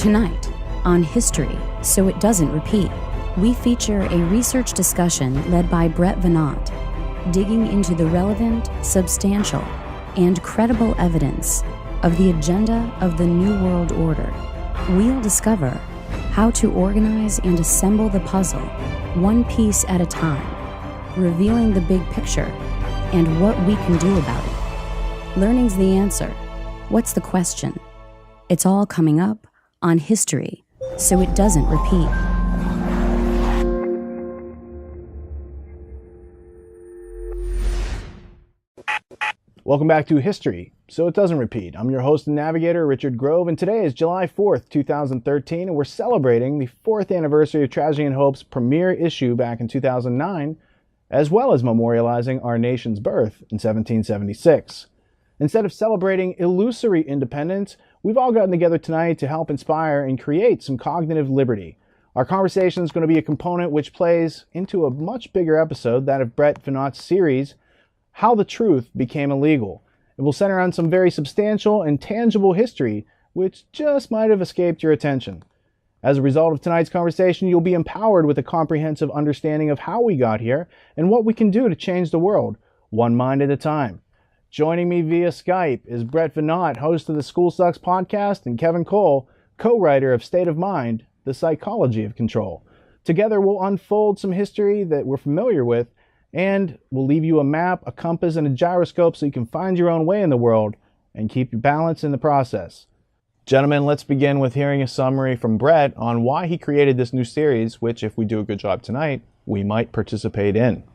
Tonight, on History, So It Doesn't Repeat, we feature a research discussion led by Brett Veinotte, digging into the relevant, substantial, and credible evidence of the agenda of the New World Order. We'll discover how to organize and assemble the puzzle, one piece at a time, revealing the big picture and what we can do about it. Learning's the answer. What's the question? It's all coming up on History, So It Doesn't Repeat. Welcome back to History, So It Doesn't Repeat. I'm your host and navigator, Richard Grove, and today is July 4th, 2013, and we're celebrating the 4th anniversary of Tragedy and Hope's premiere issue back in 2009, as well as memorializing our nation's birth in 1776. Instead of celebrating illusory independence, we've all gotten together tonight to help inspire and create some cognitive liberty. Our conversation is going to be a component which plays into a much bigger episode, that of Brett Veinotte's series, How the Truth Became Illegal. It will center on some very substantial and tangible history, which just might have escaped your attention. As a result of tonight's conversation, you'll be empowered with a comprehensive understanding of how we got here and what we can do to change the world, one mind at a time. Joining me via Skype is Brett Veinotte, host of the School Sucks podcast, and Kevin Cole, co-writer of State of Mind, The Psychology of Control. Together, we'll unfold some history that we're familiar with, and we'll leave you a map, a compass, and a gyroscope so you can find your own way in the world and keep your balance in the process. Gentlemen, let's begin with hearing a summary from Brett on why he created this new series, which, if we do a good job tonight, we might participate in.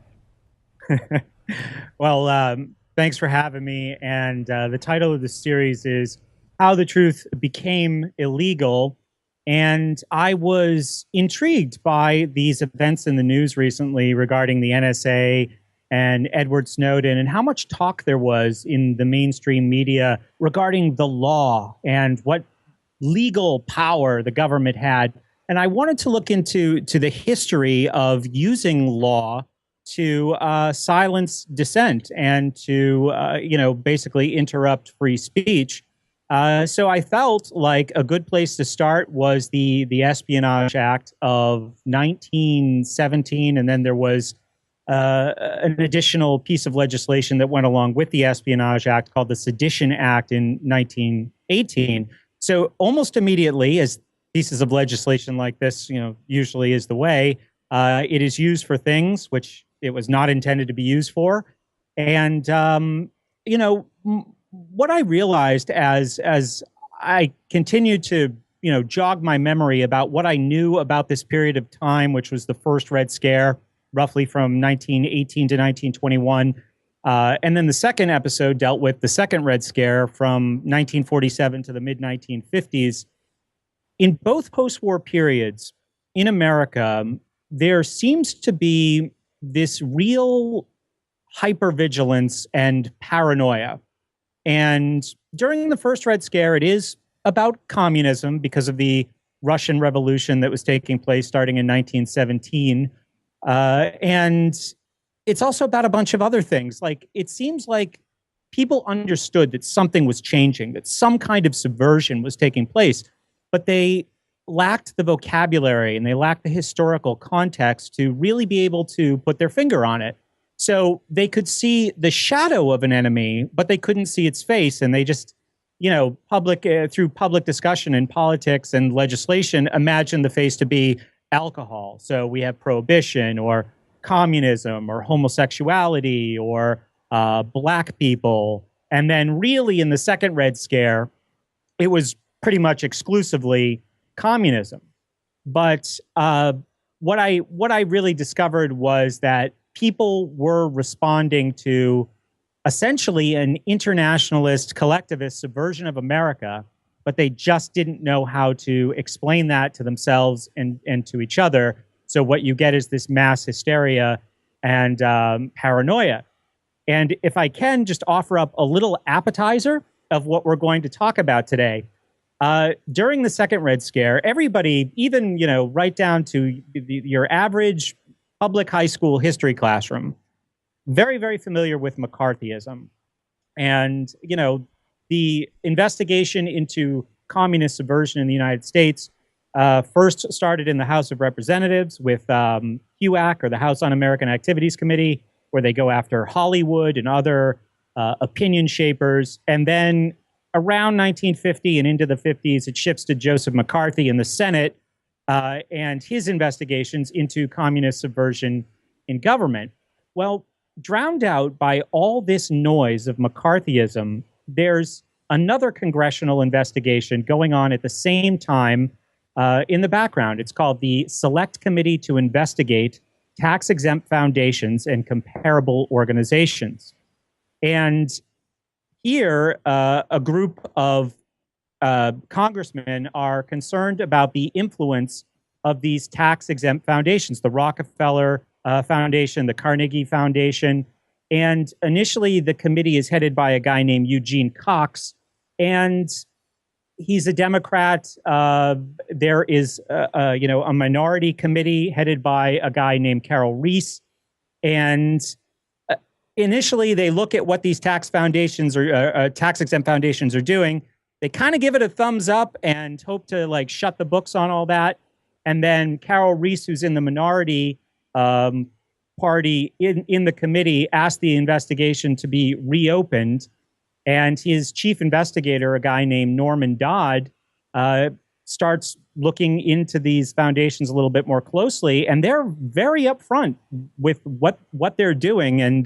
Well, thanks for having me. And the title of the series is How the Truth Became Illegal. And I was intrigued by these events in the news recently regarding the NSA and Edward Snowden and how much talk there was in the mainstream media regarding the law and what legal power the government had. And I wanted to look into the history of using law to silence dissent and to, basically interrupt free speech. So I felt like a good place to start was the Espionage Act of 1917, and then there was an additional piece of legislation that went along with the Espionage Act called the Sedition Act in 1918. So almost immediately, as pieces of legislation like this, usually is the way, it is used for things which it was not intended to be used for, and what I realized as I continued to, jog my memory about what I knew about this period of time, which was the first Red Scare, roughly from 1918 to 1921. And then the second episode dealt with the second Red Scare from 1947 to the mid-1950s. In both post-war periods in America, there seems to be this real hypervigilance and paranoia. And during the first Red Scare, it is about communism because of the Russian Revolution that was taking place starting in 1917. And it's also about a bunch of other things. Like, it seems like people understood that something was changing, that some kind of subversion was taking place, but they lacked the vocabulary and they lacked the historical context to really be able to put their finger on it. So they could see the shadow of an enemy, but they couldn't see its face. And they just, through public discussion and politics and legislation, imagined the face to be alcohol. So we have prohibition or communism or homosexuality or black people. And then really in the second Red Scare, it was pretty much exclusively communism. But what I really discovered was that people were responding to essentially an internationalist, collectivist subversion of America, but they just didn't know how to explain that to themselves and to each other. So what you get is this mass hysteria and paranoia. And if I can just offer up a little appetizer of what we're going to talk about today. During the second Red Scare, everybody, even, right down to your average public high school history classroom, very, very familiar with McCarthyism. And, the investigation into communist subversion in the United States first started in the House of Representatives with HUAC, or the House Un-American Activities Committee, where they go after Hollywood and other opinion shapers. And then around 1950 and into the 50s, it shifts to Joseph McCarthy in the Senate and his investigations into communist subversion in government. Well, drowned out by all this noise of McCarthyism, there's another congressional investigation going on at the same time in the background. It's called the Select Committee to Investigate Tax-Exempt Foundations and Comparable Organizations. And here, a group of congressmen are concerned about the influence of these tax-exempt foundations, the Rockefeller Foundation, the Carnegie Foundation. And initially, the committee is headed by a guy named Eugene Cox, and he's a Democrat. There is, a minority committee headed by a guy named Carroll Reese. And initially, they look at what these tax foundations or tax-exempt foundations are doing. They kind of give it a thumbs up and hope to shut the books on all that. And then Carroll Reese, who's in the minority party in the committee, asked the investigation to be reopened. And his chief investigator, a guy named Norman Dodd, starts looking into these foundations a little bit more closely. And they're very upfront with what they're doing. And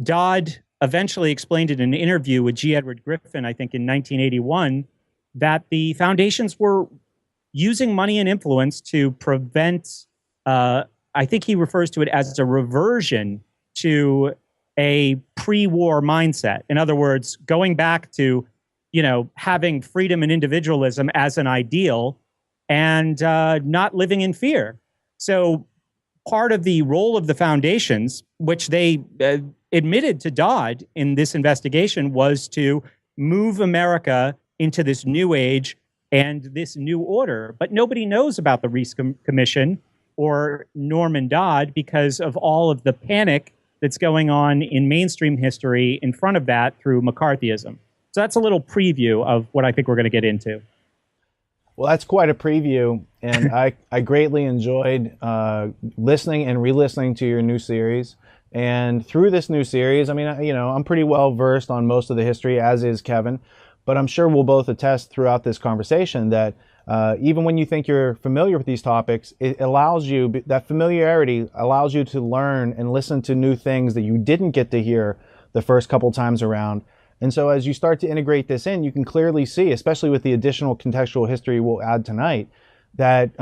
Dodd eventually explained in an interview with G. Edward Griffin, I think in 1981, that the foundations were using money and influence to prevent, I think he refers to it as a reversion to a pre-war mindset. In other words, going back to, having freedom and individualism as an ideal and not living in fear. So part of the role of the foundations, which they admitted to Dodd in this investigation, was to move America into this new age and this new order. But nobody knows about the Reese Commission or Norman Dodd because of all of the panic that's going on in mainstream history in front of that through McCarthyism. So that's a little preview of what I think we're going to get into. Well, that's quite a preview, and I greatly enjoyed listening and re-listening to your new series. And through this new series, I mean, I'm pretty well versed on most of the history, as is Kevin, but I'm sure we'll both attest throughout this conversation that even when you think you're familiar with these topics, it allows you, that familiarity allows you to learn and listen to new things that you didn't get to hear the first couple times around. And so as you start to integrate this in, you can clearly see, especially with the additional contextual history we'll add tonight, that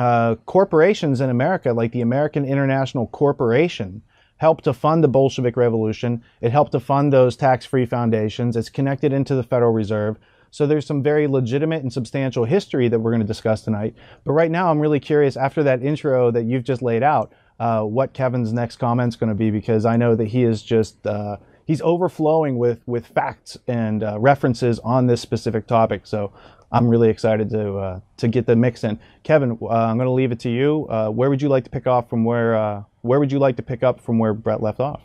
corporations in America, like the American International Corporation, helped to fund the Bolshevik Revolution. It helped to fund those tax-free foundations. It's connected into the Federal Reserve. So there's some very legitimate and substantial history that we're going to discuss tonight. But right now, I'm really curious, after that intro that you've just laid out, what Kevin's next comment's going to be, because I know that he is just, he's overflowing with facts and references on this specific topic. So I'm really excited to get the mix in. Kevin, I'm going to leave it to you. Where would you like to pick off from where would you like to pick up from where Brett left off?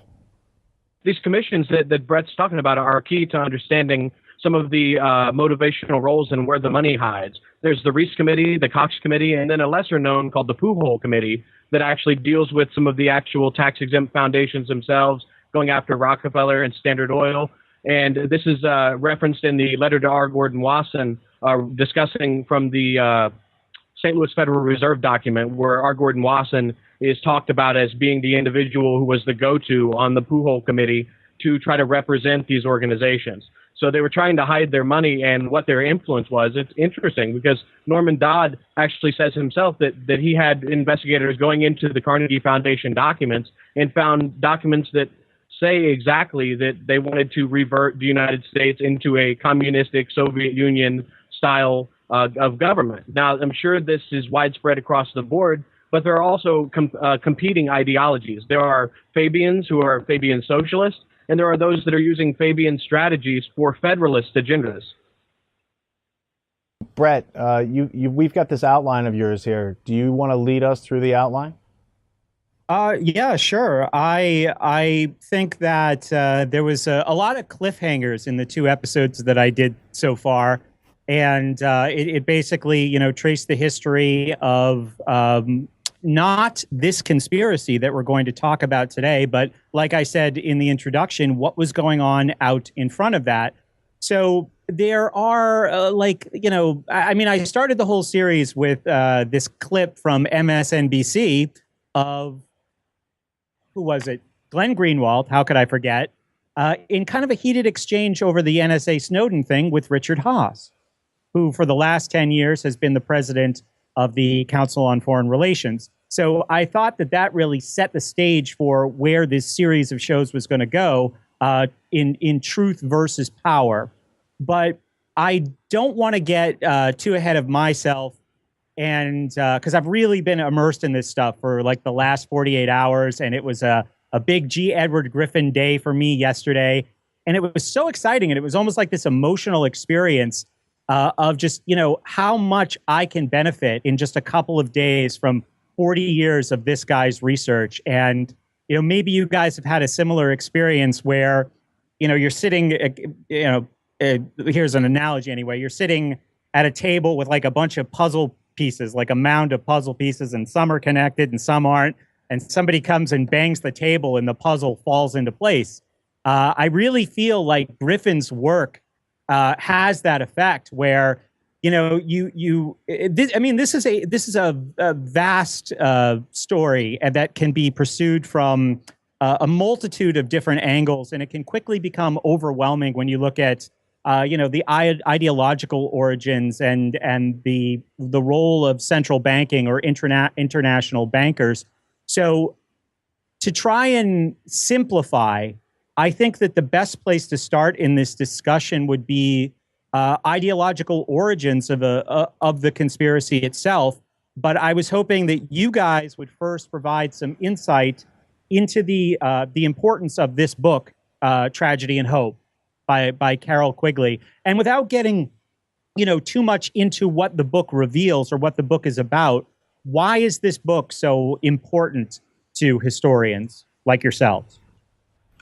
These commissions that Brett's talking about are key to understanding some of the motivational roles and where the money hides. There's the Reese Committee, the Cox Committee, and then a lesser known called the Poohole Committee that actually deals with some of the actual tax-exempt foundations themselves, going after Rockefeller and Standard Oil. And this is referenced in the letter to R. Gordon Wasson, discussing from the St. Louis Federal Reserve document, where R. Gordon Wasson is talked about as being the individual who was the go-to on the Poohole Committee to try to represent these organizations. So they were trying to hide their money and what their influence was. It's interesting because Norman Dodd actually says himself that he had investigators going into the Carnegie Foundation documents and found documents that say exactly that they wanted to revert the United States into a communistic Soviet Union style of government. Now, I'm sure this is widespread across the board, but there are also competing ideologies. There are Fabians who are Fabian socialists, and there are those that are using Fabian strategies for Federalist agendas. Brett, we've got this outline of yours here. Do you want to lead us through the outline? Yeah, sure. I think that there was a lot of cliffhangers in the two episodes that I did so far. And it basically, traced the history of not this conspiracy that we're going to talk about today, but like I said in the introduction, what was going on out in front of that. So there are I started the whole series with this clip from MSNBC of, who was it? Glenn Greenwald, how could I forget, in kind of a heated exchange over the NSA Snowden thing with Richard Haass, who for the last 10 years has been the president of the Council on Foreign Relations. So I thought that really set the stage for where this series of shows was going to go in truth versus power. But I don't want to get too ahead of myself, and because I've really been immersed in this stuff for like the last 48 hours, and it was a big G. Edward Griffin day for me yesterday, and it was so exciting, and it was almost like this emotional experience of just, how much I can benefit in just a couple of days from 40 years of this guy's research. And, maybe you guys have had a similar experience where, you're sitting, here's an analogy anyway, you're sitting at a table with like a bunch of puzzle pieces, like a mound of puzzle pieces, and some are connected and some aren't. And somebody comes and bangs the table and the puzzle falls into place. I really feel like Griffin's work has that effect where, this is a vast story and that can be pursued from a multitude of different angles, and it can quickly become overwhelming when you look at the ideological origins and the role of central banking or international bankers. So to try and simplify, I think that the best place to start in this discussion would be ideological origins of the conspiracy itself. But I was hoping that you guys would first provide some insight into the importance of this book, Tragedy and Hope, by Carroll Quigley. And without getting, too much into what the book reveals or what the book is about, why is this book so important to historians like yourselves?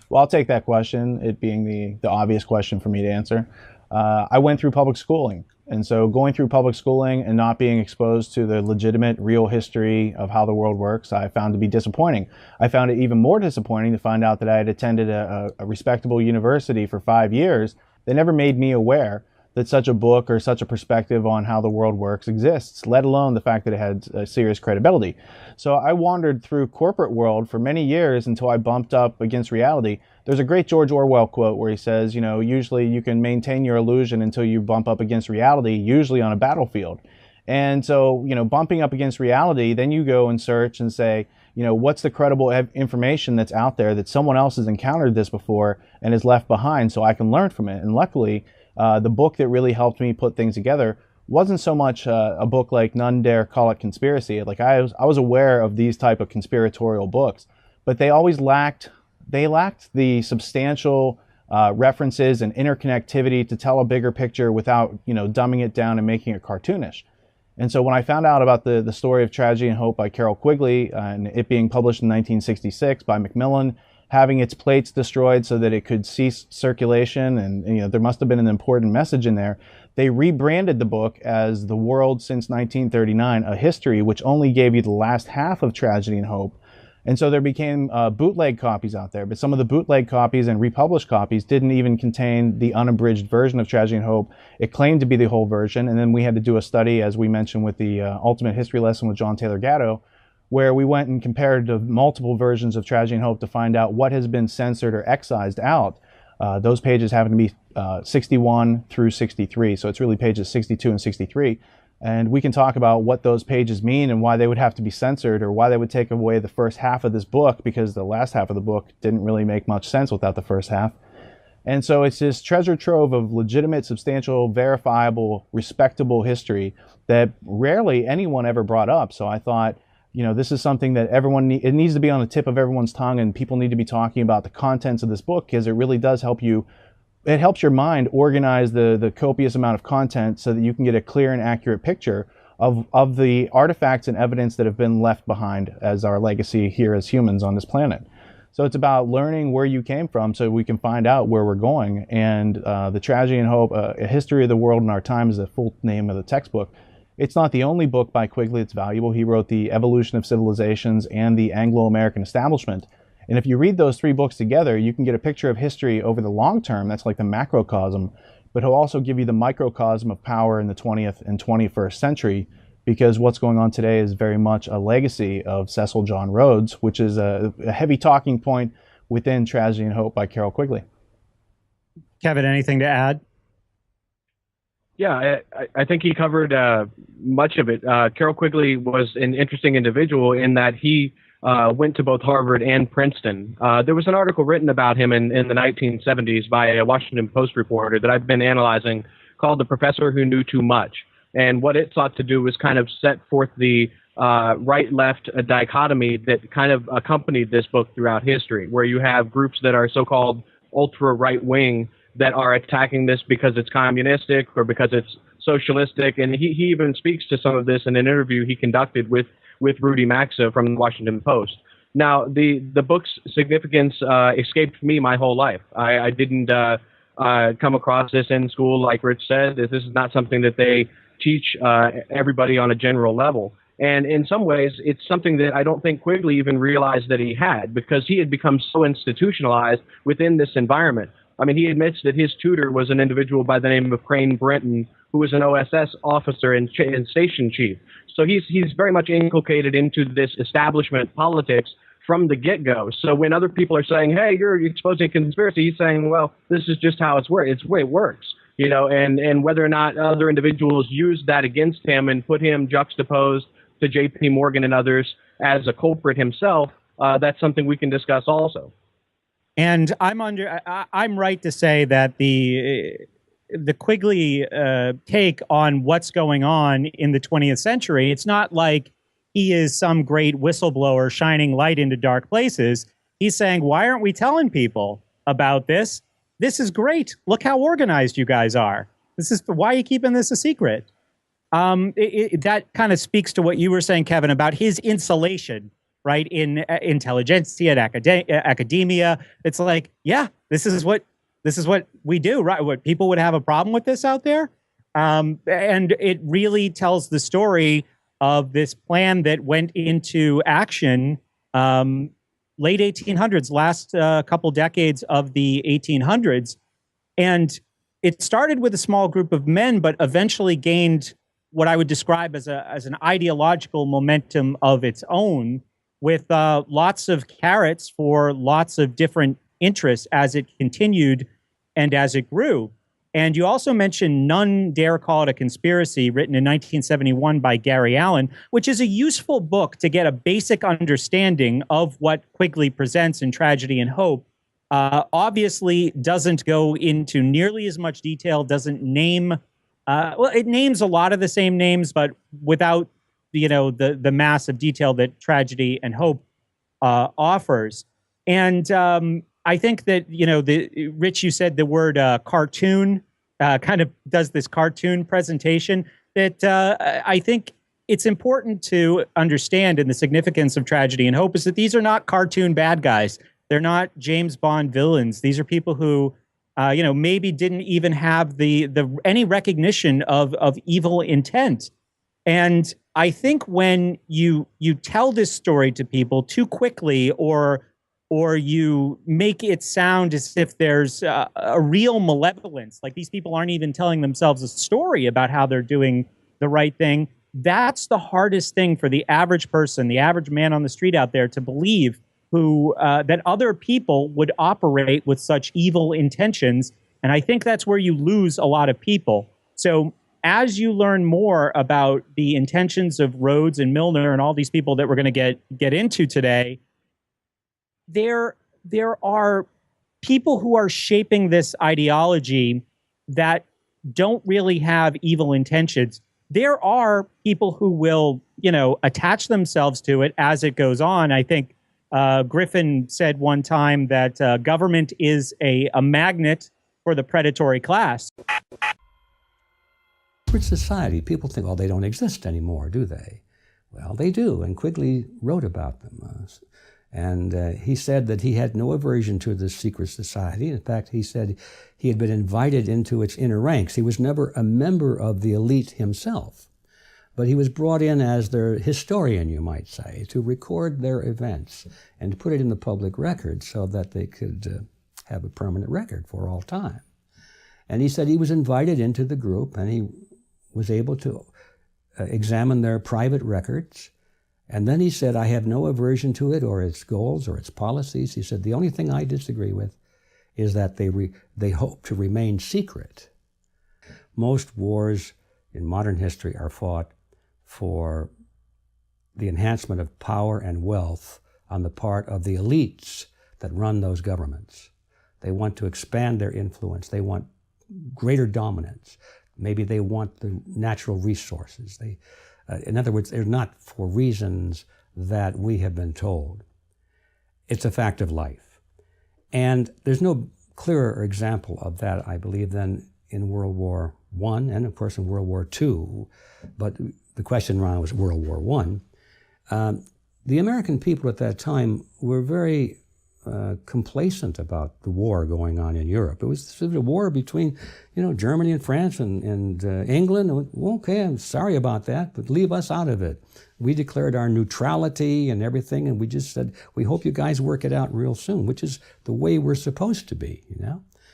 Well, I'll take that question, it being the obvious question for me to answer. I went through public schooling. And so going through public schooling and not being exposed to the legitimate, real history of how the world works, I found to be disappointing. I found it even more disappointing to find out that I had attended a respectable university for 5 years that never made me aware that such a book or such a perspective on how the world works exists, let alone the fact that it had serious credibility. So I wandered through corporate world for many years until I bumped up against reality. There's a great George Orwell quote where he says, usually you can maintain your illusion until you bump up against reality, usually on a battlefield. And so, bumping up against reality, then you go and search and say, what's the credible information that's out there that someone else has encountered this before and is left behind so I can learn from it. And luckily, the book that really helped me put things together wasn't so much a book like None Dare Call It Conspiracy. Like I was aware of these type of conspiratorial books, but they always lacked the substantial references and interconnectivity to tell a bigger picture without, dumbing it down and making it cartoonish. And so when I found out about the story of Tragedy and Hope by Carroll Quigley and it being published in 1966 by Macmillan, having its plates destroyed so that it could cease circulation, and there must have been an important message in there. They rebranded the book as The World Since 1939, a history, which only gave you the last half of Tragedy and Hope. And so there became bootleg copies out there, but some of the bootleg copies and republished copies didn't even contain the unabridged version of Tragedy and Hope. It claimed to be the whole version, and then we had to do a study, as we mentioned with the Ultimate History Lesson with John Taylor Gatto, where we went and compared the multiple versions of Tragedy and Hope to find out what has been censored or excised out. Those pages happen to be 61 through 63, so it's really pages 62 and 63. And we can talk about what those pages mean and why they would have to be censored or why they would take away the first half of this book, because the last half of the book didn't really make much sense without the first half. And so it's this treasure trove of legitimate, substantial, verifiable, respectable history that rarely anyone ever brought up. So I thought, this is something that it needs to be on the tip of everyone's tongue, and people need to be talking about the contents of this book, because it really does help you. It helps your mind organize the copious amount of content so that you can get a clear and accurate picture of the artifacts and evidence that have been left behind as our legacy here as humans on this planet. So it's about learning where you came from so we can find out where we're going. And The Tragedy and Hope, A History of the World in Our Time is the full name of the textbook. It's not the only book by Quigley that's valuable. He wrote The Evolution of Civilizations and The Anglo-American Establishment. And if you read those three books together, you can get a picture of history over the long term. That's like the macrocosm. But he'll also give you the microcosm of power in the 20th and 21st century, because what's going on today is very much a legacy of Cecil John Rhodes, which is a heavy talking point within Tragedy and Hope by Carroll Quigley. Kevin, anything to add? Yeah, I think he covered much of it. Carroll Quigley was an interesting individual in that he went to both Harvard and Princeton. There was an article written about him in the 1970s by a Washington Post reporter that I've been analyzing called The Professor Who Knew Too Much. And what it sought to do was kind of set forth the right-left dichotomy that kind of accompanied this book throughout history, where you have groups that are so-called ultra-right-wing that are attacking this because it's communistic or because it's socialistic. And he even speaks to some of this in an interview he conducted with Rudy Maxa from the Washington Post. Now, the book's significance escaped me my whole life. I didn't come across this in school, like Rich said. This is not something that they teach everybody on a general level. And in some ways, it's something that I don't think Quigley even realized that he had, because he had become so institutionalized within this environment. I mean, he admits that his tutor was an individual by the name of Crane Brenton, who was an OSS officer and station chief. So he's very much inculcated into this establishment politics from the get-go. So when other people are saying, hey, you're exposing conspiracy, he's saying, well, this is just how it's the way it works. You know, and whether or not other individuals use that against him and put him juxtaposed to J.P. Morgan and others as a culprit himself, that's something we can discuss also. And I'm right to say that the Quigley take on what's going on in the 20th century, it's not like he is some great whistleblower shining light into dark places. He's saying, why aren't we telling people about this? This is great. Look how organized you guys are. Why are you keeping this a secret? That kind of speaks to what you were saying, Kevin, about his insulation, right? In intelligentsia and academia. It's like, yeah, this is what we do, right? What people would have a problem with this out there. And it really tells the story of this plan that went into action late 1800s, last couple decades of the 1800s. And it started with a small group of men, but eventually gained what I would describe as an ideological momentum of its own, with lots of carrots for lots of different interests as it continued and as it grew. And you also mentioned None Dare Call It a Conspiracy, written in 1971 by Gary Allen, which is a useful book to get a basic understanding of what Quigley presents in Tragedy and Hope. Obviously doesn't go into nearly as much detail, doesn't name, it names a lot of the same names, but without, the massive detail that Tragedy and Hope offers. And I think that, Rich, you said the word cartoon, kind of does this cartoon presentation that I think it's important to understand, in the significance of Tragedy and Hope, is that these are not cartoon bad guys. They're not James Bond villains. These are people who, maybe didn't even have any recognition of evil intent. And I think when you tell this story to people too quickly, or you make it sound as if there's a real malevolence, like these people aren't even telling themselves a story about how they're doing the right thing, that's the hardest thing for the average person, the average man on the street out there, to believe, who that other people would operate with such evil intentions. And I think that's where you lose a lot of people. So as you learn more about the intentions of Rhodes and Milner and all these people that we're going to get into today, there are people who are shaping this ideology that don't really have evil intentions. There are people who will, attach themselves to it as it goes on. I think Griffin said one time that government is a magnet for the predatory class. Secret society, people think, they don't exist anymore, do they? Well, they do, and Quigley wrote about them. And he said that he had no aversion to this secret society. In fact, he said he had been invited into its inner ranks. He was never a member of the elite himself, but he was brought in as their historian, you might say, to record their events and to put it in the public record so that they could have a permanent record for all time. And he said he was invited into the group, and he was able to examine their private records. And then he said, I have no aversion to it or its goals or its policies. He said, the only thing I disagree with is that they hope to remain secret. Most wars in modern history are fought for the enhancement of power and wealth on the part of the elites that run those governments. They want to expand their influence. They want greater dominance. Maybe they want the natural resources. In other words, they're not for reasons that we have been told. It's a fact of life. And there's no clearer example of that, I believe, than in World War I and, of course, in World War II. But the question around was World War I. The American people at that time were very complacent about the war going on in Europe. It was a war between, Germany and France and England. Okay, I'm sorry about that, but leave us out of it. We declared our neutrality and everything, and we just said, we hope you guys work it out real soon, which is the way we're supposed to be,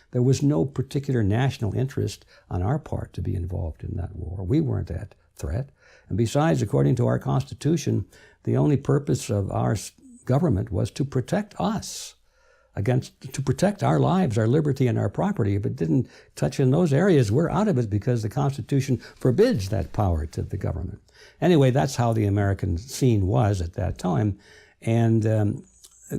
There was no particular national interest on our part to be involved in that war. We weren't that threat. And besides, according to our Constitution, the only purpose of our government was to protect us to protect our lives, our liberty, and our property. If it didn't touch in those areas, we're out of it because the Constitution forbids that power to the government. Anyway, that's how the American scene was at that time. And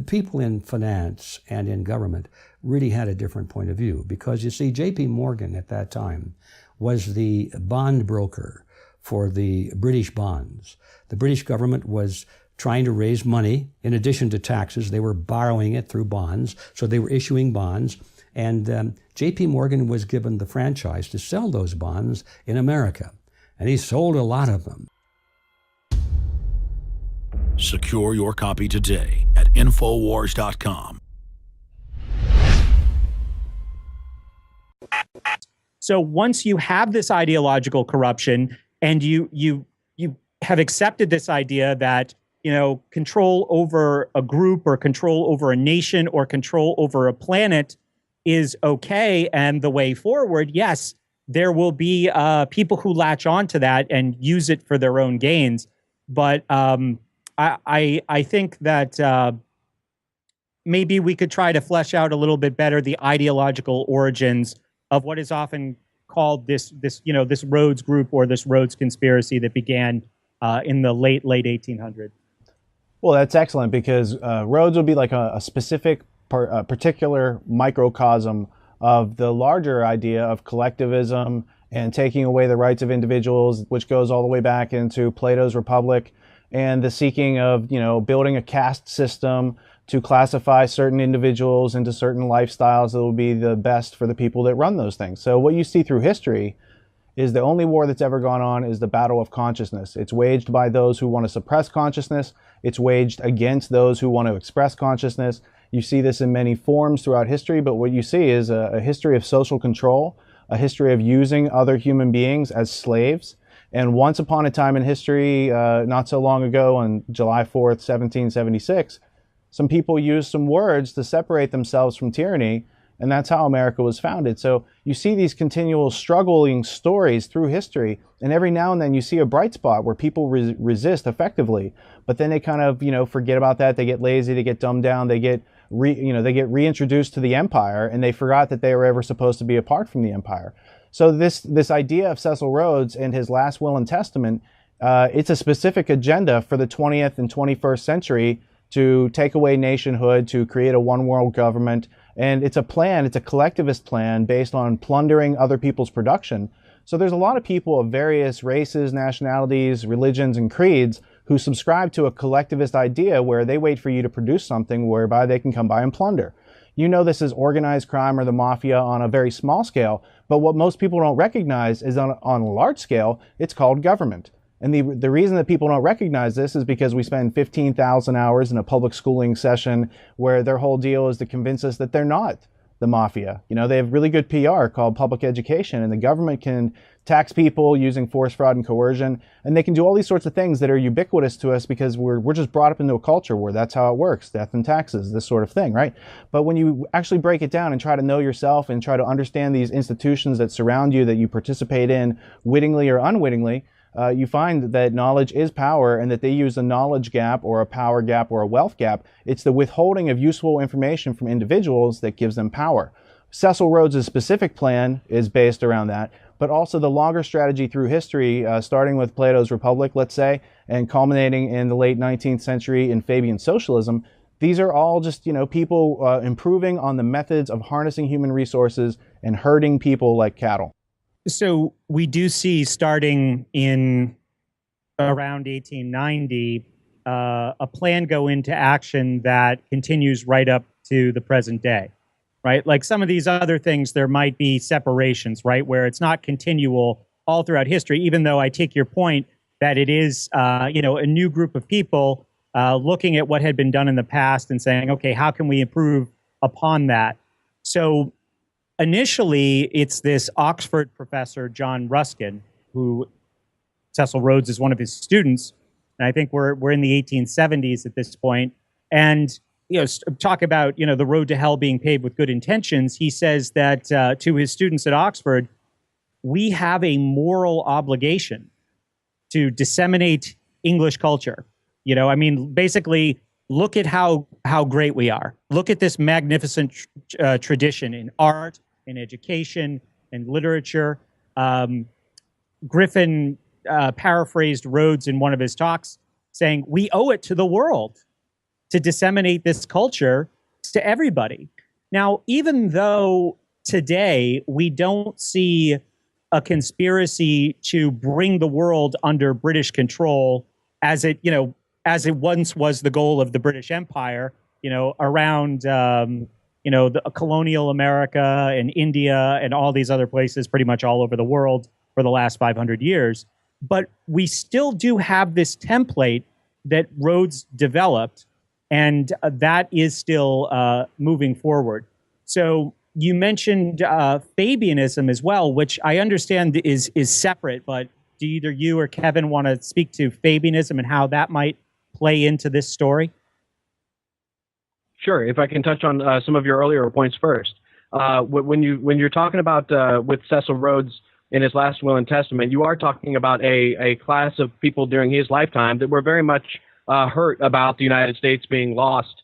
people in finance and in government really had a different point of view because, you see, J.P. Morgan at that time was the bond broker for the British bonds. The British government was trying to raise money. In addition to taxes, they were borrowing it through bonds, so they were issuing bonds. And J.P. Morgan was given the franchise to sell those bonds in America, and he sold a lot of them. Secure your copy today at Infowars.com. So once you have this ideological corruption and you have accepted this idea that control over a group or control over a nation or control over a planet is okay and the way forward, yes, there will be people who latch on to that and use it for their own gains. But I think that maybe we could try to flesh out a little bit better the ideological origins of what is often called this Rhodes group or this Rhodes conspiracy that began in the late 1800s. Well, that's excellent because Rhodes would be like a specific, particular microcosm of the larger idea of collectivism and taking away the rights of individuals, which goes all the way back into Plato's Republic and the seeking of, building a caste system to classify certain individuals into certain lifestyles that will be the best for the people that run those things. So what you see through history is the only war that's ever gone on is the battle of consciousness. It's waged by those who want to suppress consciousness. It's waged against those who want to express consciousness. You see this in many forms throughout history, but what you see is a history of social control, a history of using other human beings as slaves. And once upon a time in history, not so long ago, on July 4th, 1776, some people used some words to separate themselves from tyranny, and that's how America was founded. So you see these continual struggling stories through history, and every now and then you see a bright spot where people resist effectively, but then they kind of, forget about that. They get lazy, they get dumbed down, they get reintroduced to the empire, and they forgot that they were ever supposed to be apart from the empire. So this idea of Cecil Rhodes and his last will and testament, it's a specific agenda for the 20th and 21st century to take away nationhood, to create a one world government. And it's a plan, it's a collectivist plan based on plundering other people's production. So there's a lot of people of various races, nationalities, religions, and creeds who subscribe to a collectivist idea where they wait for you to produce something whereby they can come by and plunder. This is organized crime or the mafia on a very small scale, but what most people don't recognize is on a large scale, it's called government. And the reason that people don't recognize this is because we spend 15,000 hours in a public schooling session where their whole deal is to convince us that they're not the mafia. You know, they have really good PR called public education, and the government can tax people using force, fraud, and coercion, and they can do all these sorts of things that are ubiquitous to us because we're just brought up into a culture where that's how it works, death and taxes, this sort of thing, right? But when you actually break it down and try to know yourself and try to understand these institutions that surround you that you participate in wittingly or unwittingly, you find that knowledge is power, and that they use a knowledge gap or a power gap or a wealth gap. It's the withholding of useful information from individuals that gives them power. Cecil Rhodes' specific plan is based around that, but also the longer strategy through history, starting with Plato's Republic, let's say, and culminating in the late 19th century in Fabian socialism. These are all just, people improving on the methods of harnessing human resources and herding people like cattle. So we do see, starting in around 1890, a plan go into action that continues right up to the present day, right? Like some of these other things, there might be separations, right, where it's not continual all throughout history, even though I take your point that it is, a new group of people looking at what had been done in the past and saying, okay, how can we improve upon that? So initially, it's this Oxford professor, John Ruskin, who Cecil Rhodes is one of his students. And I think we're in the 1870s at this point. And, talk about, the road to hell being paved with good intentions. He says that to his students at Oxford, we have a moral obligation to disseminate English culture. Basically, look at how great we are. Look at this magnificent tradition in art, in education, in literature. Griffin paraphrased Rhodes in one of his talks, saying, we owe it to the world to disseminate this culture to everybody. Now, even though today we don't see a conspiracy to bring the world under British control as it once was the goal of the British Empire, around the colonial America and India and all these other places, pretty much all over the world for the last 500 years. But we still do have this template that Rhodes developed, and that is still moving forward. So you mentioned Fabianism as well, which I understand is separate, but do either you or Kevin want to speak to Fabianism and how that might play into this story? Sure. If I can touch on some of your earlier points first. When you're talking about with Cecil Rhodes in his last will and testament, you are talking about a class of people during his lifetime that were very much hurt about the United States being lost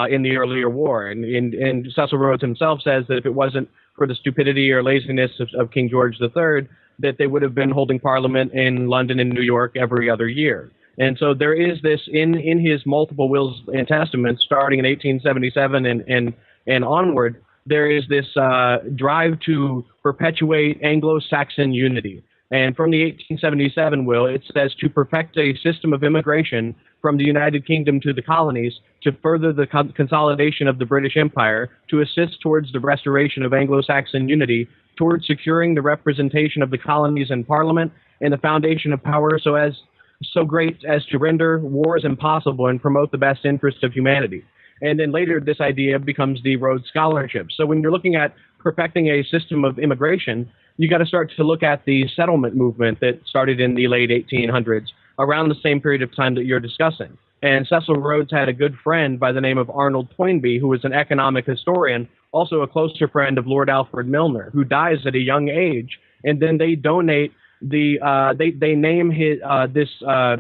in the earlier war. And Cecil Rhodes himself says that if it wasn't for the stupidity or laziness of King George III, that they would have been holding Parliament in London and New York every other year. And so there is this in his multiple wills and testaments, starting in 1877 and onward, there is this drive to perpetuate Anglo-Saxon unity. And from the 1877 will, it says to perfect a system of immigration from the United Kingdom to the colonies to further the consolidation of the British Empire, to assist towards the restoration of Anglo-Saxon unity, towards securing the representation of the colonies in Parliament and the foundation of power so great as to render wars impossible and promote the best interests of humanity. And then later, this idea becomes the Rhodes Scholarship. So when you're looking at perfecting a system of immigration, you got to start to look at the settlement movement that started in the late 1800s, around the same period of time that you're discussing. And Cecil Rhodes had a good friend by the name of Arnold Toynbee, who was an economic historian, also a closer friend of Lord Alfred Milner, who dies at a young age. And then they donate they name this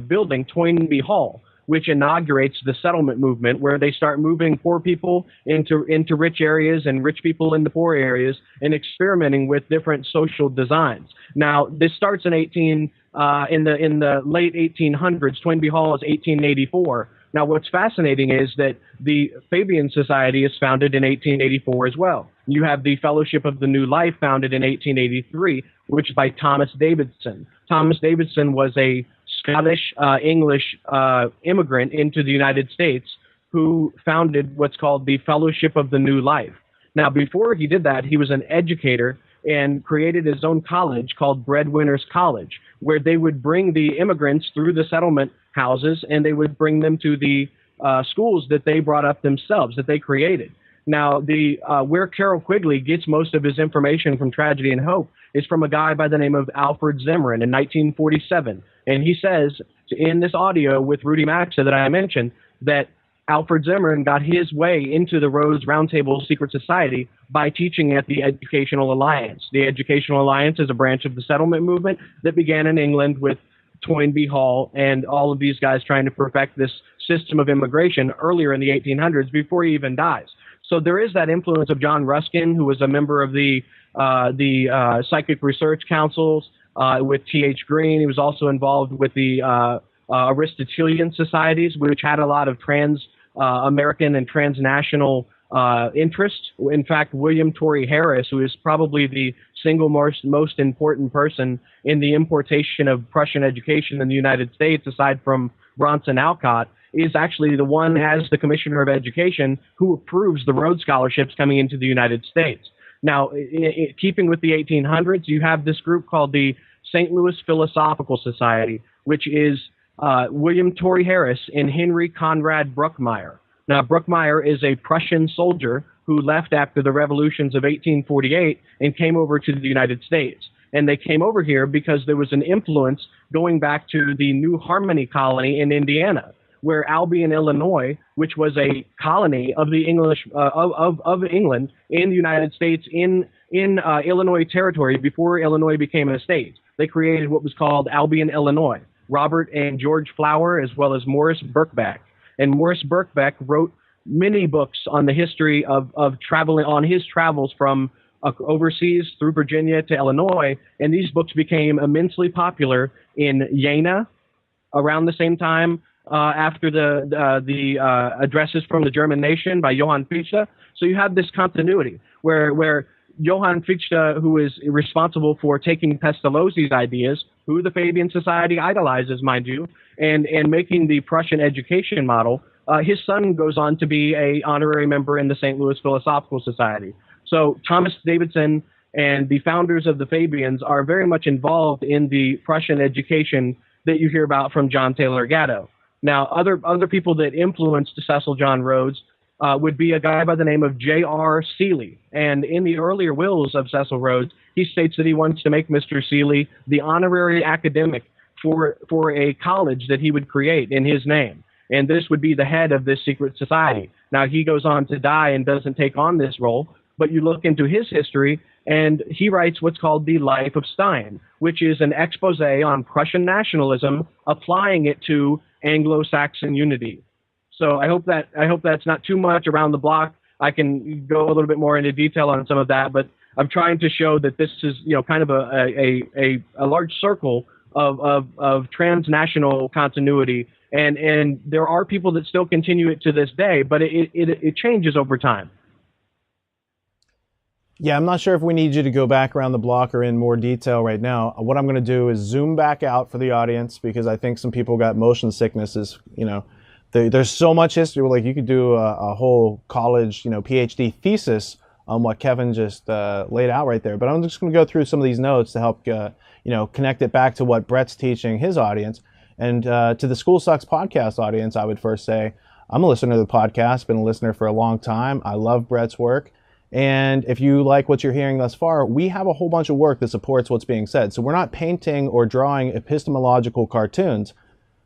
building Toynbee Hall, which inaugurates the settlement movement, where they start moving poor people into rich areas and rich people into poor areas, and experimenting with different social designs. Now, this starts in the late 1800s. Toynbee Hall is 1884. Now, what's fascinating is that the Fabian Society is founded in 1884 as well. You have the Fellowship of the New Life founded in 1883, which is by Thomas Davidson. Thomas Davidson was a Scottish English immigrant into the United States who founded what's called the Fellowship of the New Life. Now, before he did that, he was an educator and created his own college called Breadwinners College, where they would bring the immigrants through the settlement houses and they would bring them to the schools that they brought up themselves, that they created. Now, where Carroll Quigley gets most of his information from Tragedy and Hope is from a guy by the name of Alfred Zimmerman in 1947. And he says in this audio with Rudy Maxa that I mentioned that Alfred Zimmerman got his way into the Rhodes Roundtable Secret Society by teaching at the Educational Alliance. The Educational Alliance is a branch of the settlement movement that began in England with Toynbee Hall and all of these guys trying to perfect this system of immigration earlier in the 1800s before he even dies. So there is that influence of John Ruskin, who was a member of the Psychic Research Councils with T.H. Green. He was also involved with the Aristotelian societies, which had a lot of trans-American and transnational interest. In fact, William Torrey Harris, who is probably the single most important person in the importation of Prussian education in the United States, aside from Bronson Alcott, is actually the one, as the Commissioner of Education, who approves the Rhodes Scholarships coming into the United States. Now, keeping with the 1800s, you have this group called the St. Louis Philosophical Society, which is William Torrey Harris and Henry Conrad Bruckmeyer. Now, Bruckmeyer is a Prussian soldier who left after the revolutions of 1848 and came over to the United States. And they came over here because there was an influence going back to the New Harmony colony in Indiana, where Albion, Illinois, which was a colony of the English of England in the United States in Illinois territory before Illinois became a state. They created what was called Albion, Illinois. Robert and George Flower, as well as Morris Birkbeck. And Morris Birkbeck wrote many books on the history of traveling, on his travels from overseas through Virginia to Illinois. And these books became immensely popular in Jena around the same time, after the addresses from the German nation by Johann Fichte. So you have this continuity where Johann Fichte, who is responsible for taking Pestalozzi's ideas, who the Fabian Society idolizes, mind you, and making the Prussian education model, his son goes on to be an honorary member in the St. Louis Philosophical Society. So Thomas Davidson and the founders of the Fabians are very much involved in the Prussian education that you hear about from John Taylor Gatto. Now, other people that influenced Cecil John Rhodes would be a guy by the name of J.R. Seeley. And in the earlier wills of Cecil Rhodes, he states that he wants to make Mr. Seeley the honorary academic for a college that he would create in his name. And this would be the head of this secret society. Now, he goes on to die and doesn't take on this role, but you look into his history, and he writes what's called the Life of Stein, which is an expose on Prussian nationalism, applying it to Anglo-Saxon unity. So I hope that's not too much around the block. I can go a little bit more into detail on some of that, but I'm trying to show that this is, kind of a large circle of transnational continuity, and there are people that still continue it to this day, but it changes over time. Yeah, I'm not sure if we need you to go back around the block or in more detail right now. What I'm going to do is zoom back out for the audience, because I think some people got motion sickness. There's so much history. Like, you could do a whole college, PhD thesis on what Kevin just laid out right there. But I'm just going to go through some of these notes to help, connect it back to what Brett's teaching his audience. And to the School Sucks podcast audience, I would first say, I'm a listener to the podcast, been a listener for a long time. I love Brett's work. And if you like what you're hearing thus far, we have a whole bunch of work that supports what's being said. So we're not painting or drawing epistemological cartoons.